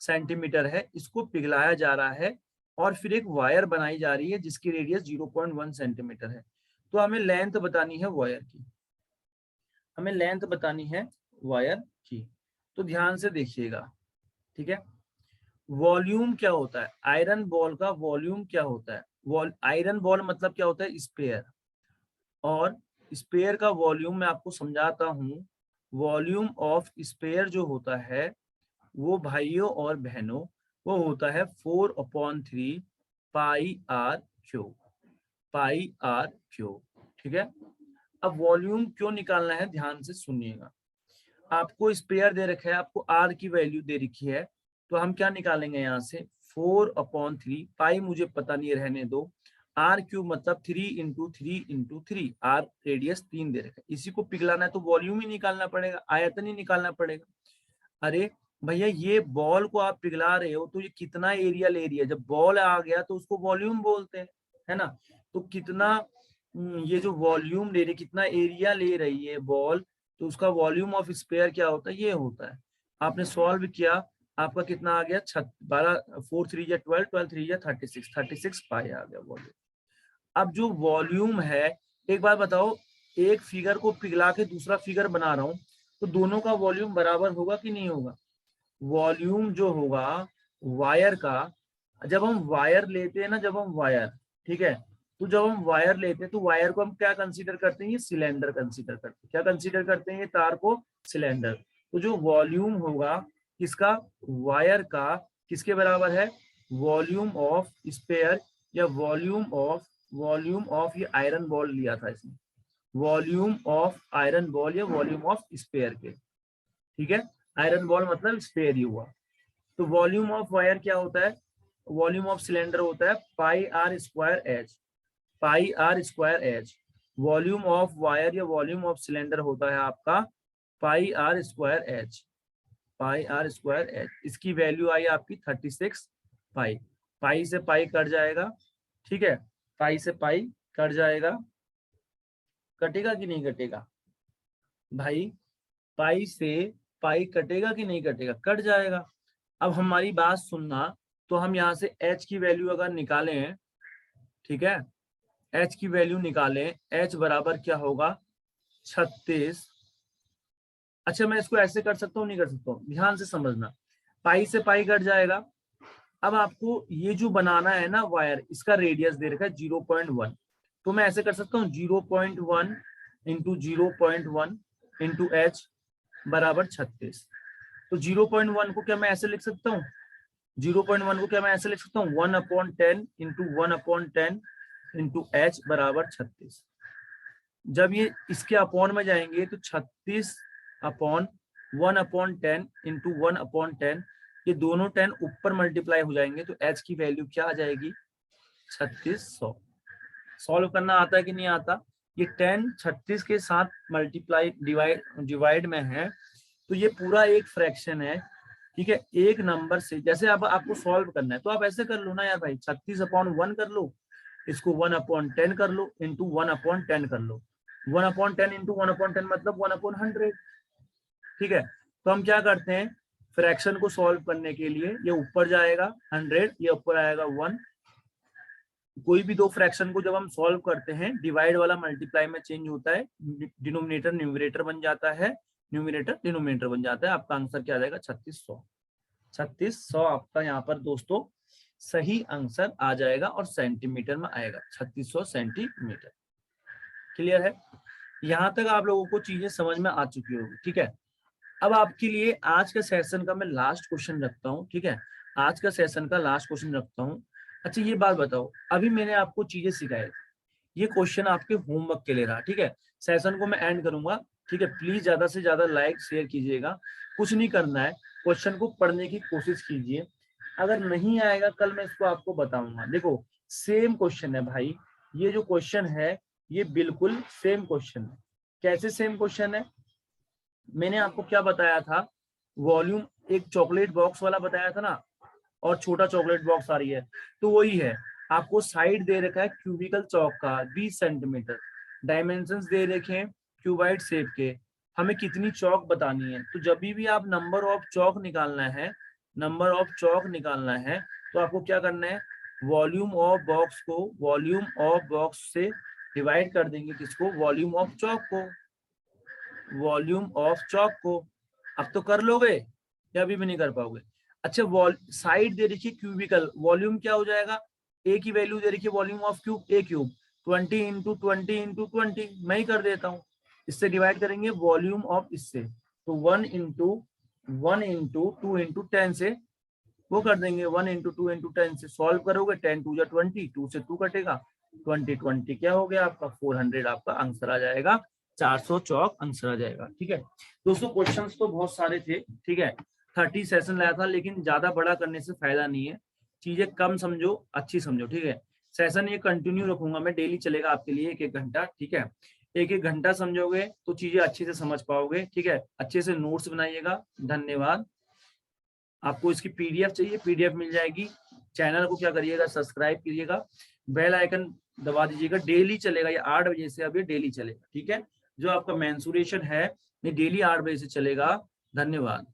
सेंटीमीटर है, इसको पिघलाया जा रहा है और फिर एक वायर बनाई जा रही है जिसकी रेडियस 0.1 सेंटीमीटर है। तो हमें लेंथ बतानी है वायर की, हमें लेंथ बतानी है वायर की। तो ध्यान से देखिएगा, ठीक है। वॉल्यूम क्या होता है? आयरन बॉल का वॉल्यूम क्या होता है? आयरन बॉल मतलब क्या होता है? स्पेयर। और स्पेयर का वॉल्यूम मैं आपको समझाता हूं। वॉल्यूम ऑफ स्पेयर जो होता है वो भाइयों और बहनों वो होता है 4/3 pi r cube, pi r cube. ठीक है, अब वॉल्यूम क्यों निकालना है ध्यान से सुनिएगा। आपको स्पेयर दे रखा है, आपको आर की वैल्यू दे रखी है, तो हम क्या निकालेंगे यहाँ से 4/3 पाई मुझे पता नहीं, रहने दो, आर क्यूब मतलब 3 × 3 × 3, आर रेडियस 3 दे रखा है, इसी को पिघलाना है तो वॉल्यूम ही निकालना पड़ेगा, आयतन ही निकालना पड़ेगा। अरे भैया ये बॉल को आप पिघला रहे हो तो ये कितना एरिया ले रही है, जब बॉल आ गया तो उसको वॉल्यूम बोलते हैं, है ना। तो कितना ये जो वॉल्यूम ले रही, कितना एरिया ले रही है बॉल, तो उसका वॉल्यूम ऑफ स्पेयर क्या होता है, ये होता है। आपने सॉल्व किया, आपका कितना आ गया 12, 4 3 या 12, 12 3 या 36 पाई आ गया वॉल्यूम। अब जो वॉल्यूम है, एक बार बताओ, एक फिगर को पिघला के दूसरा फिगर बना रहा हूं, तो दोनों का वॉल्यूम बराबर होगा कि नहीं होगा। वॉल्यूम जो होगा वायर का, जब हम वायर लेते हैं ना, जब हम वायर, ठीक है, तो जब हम वायर लेते हैं तो वायर को हम क्या कंसीडर करते हैं, ये सिलेंडर कंसीडर करते हैं। क्या कंसीडर करते हैं, ये तार को सिलेंडर। तो जो वॉल्यूम होगा किसका, वायर का, किसके बराबर है, वॉल्यूम ऑफ स्पेयर, या वॉल्यूम ऑफ ये आयरन बॉल लिया था इसमें, वॉल्यूम ऑफ आयरन बॉल या वॉल्यूम ऑफ स्पेयर के। ठीक है, आयरन बॉल मतलब स्पेयर ही हुआ। तो वॉल्यूम ऑफ वायर क्या होता है, वॉल्यूम ऑफ सिलेंडर होता है pi are square h, pi are square h. Volume of wire या वॉल्यूम ऑफ सिलेंडर होता है आपका pi are square h, pi are square h. इसकी वैल्यू आई आपकी 36 पाई। पाई से पाई कट जाएगा, ठीक है, पाई से पाई कट जाएगा, कटेगा कि नहीं कटेगा भाई, पाई से पाई कटेगा कि नहीं कटेगा, कट जाएगा। अब हमारी बात सुनना, तो हम यहाँ से h की वैल्यू अगर निकालें, ठीक है, h की वैल्यू निकालें, h बराबर क्या होगा 36। अच्छा मैं इसको ऐसे कर सकता हूँ, नहीं कर सकता हूँ, ध्यान से समझना, पाई से पाई कट जाएगा। अब आपको ये जो बनाना है ना वायर, इसका रेडियस दे रखा है 0.1, तो मैं ऐसे कर सकता हूँ 0.1 इंटू 0.1 इंटू एच बराबर 36। तो 0.1 को क्या मैं ऐसे लिख सकता हूँ, 0.1 को क्या मैं ऐसे लिख सकता हूँ 1/10 इंटू 1/10 इंटू एच बराबर 36। जब ये इसके अपॉन में जाएंगे तो 36 अपॉन 1/10 इंटू 1/10, ये दोनों 10 ऊपर मल्टीप्लाई हो जाएंगे, तो एच की वैल्यू क्या आ जाएगी 3600। सॉल्व करना आता है कि नहीं आता, ये 10 36 के साथ मल्टीप्लाई डिवाइड में है, तो ये पूरा एक फ्रैक्शन है। ठीक है, एक नंबर से जैसे अब आपको सॉल्व करना है तो आप ऐसे कर लो ना यार भाई, 36/1 कर लो, इसको 1/10 कर लो, इंटू 1/10 कर लो, 1/10 इंटू 1/10 मतलब 1/100। ठीक है, तो हम क्या करते हैं, फ्रैक्शन को सॉल्व करने के लिए ये ऊपर जाएगा 100, ये ऊपर आएगा 1। कोई भी दो फ्रैक्शन को जब हम सॉल्व करते हैं, डिवाइड वाला मल्टीप्लाई में चेंज होता है, डिनोमिनेटर न्यूमरेटर बन जाता है, न्यूमरेटर डिनोमिनेटर बन जाता है। आपका आंसर क्या आ जाएगा 3600। 3600 आपका यहाँ पर दोस्तों सही आंसर आ जाएगा, और सेंटीमीटर में आएगा 3600 सेंटीमीटर। क्लियर है, यहाँ तक आप लोगों को चीजें समझ में आ चुकी होगी। ठीक है, अब आपके लिए आज के सेशन का मैं लास्ट क्वेश्चन रखता हूँ। ठीक है, आज का सेशन का लास्ट क्वेश्चन रखता हूँ। अच्छा ये बात बताओ, अभी मैंने आपको चीजें सिखाई, ये क्वेश्चन आपके होमवर्क के लिए रहा। ठीक है, सेशन को मैं एंड करूंगा। ठीक है, प्लीज ज्यादा से ज्यादा लाइक शेयर कीजिएगा, कुछ नहीं करना है, क्वेश्चन को पढ़ने की कोशिश कीजिए। अगर नहीं आएगा कल मैं इसको आपको बताऊंगा। देखो सेम क्वेश्चन है भाई, ये जो क्वेश्चन है ये बिल्कुल सेम क्वेश्चन है। कैसे सेम क्वेश्चन है, मैंने आपको क्या बताया था, वॉल्यूम एक चॉकलेट बॉक्स वाला बताया था ना, और छोटा चॉकलेट बॉक्स आ रही है, तो वही है। आपको साइड दे रखा है क्यूबिकल चौक का 20 सेंटीमीटर, डायमेंशंस दे रखे हैं क्यूबाइड शेप के, हमें कितनी चौक बतानी है। तो जब भी आप नंबर ऑफ चौक निकालना है, नंबर ऑफ चौक निकालना है, तो आपको क्या करना है, वॉल्यूम ऑफ बॉक्स को वॉल्यूम ऑफ बॉक्स से डिवाइड कर देंगे, किसको, वॉल्यूम ऑफ चौक को, वॉल्यूम ऑफ चौक को। अब तो कर लोगे या अभी भी नहीं कर पाओगे। अच्छा साइड दे रखिए क्यूबिकल, वॉल्यूम क्या हो जाएगा, ए की वैल्यू दे रखिए volume of cube, A cube 20 into 20 into 20, मैं ही कर देता हूँ, इससे डिवाइड करेंगे वॉल्यूम ऑफ इससे, तो 1 इंटू 1 इंटू 2 इंटू 10 से वो कर देंगे, 1 इंटू 2 इंटू 10 से सॉल्व करोगे, 10 2 जा 20, 2 से 2 कटेगा, 20 20 क्या हो गया आपका 400, आपका आंसर आ जाएगा, 400 चौक आंसर आ जाएगा। ठीक है दोस्तों, क्वेश्चंस तो बहुत सारे थे। ठीक है 30 सेशन लाया था, लेकिन ज्यादा बड़ा करने से फायदा नहीं है, चीजें कम समझो, अच्छी समझो। ठीक है सेशन ये कंटिन्यू रखूंगा मैं, डेली चलेगा आपके लिए 1 1 घंटा। ठीक है 1 1 घंटा समझोगे तो चीजें अच्छे से समझ पाओगे। ठीक है अच्छे से नोट्स बनाइएगा। धन्यवाद। आपको इसकी पीडीएफ चाहिए, पीडीएफ मिल जाएगी। चैनल को क्या करिएगा, सब्सक्राइब करिएगा, बेल आइकन दबा दीजिएगा। डेली चलेगा ये 8 बजे से, अब ये डेली चलेगा। ठीक है जो आपका मेंसुरेशन है ये डेली 8 बजे से चलेगा। धन्यवाद।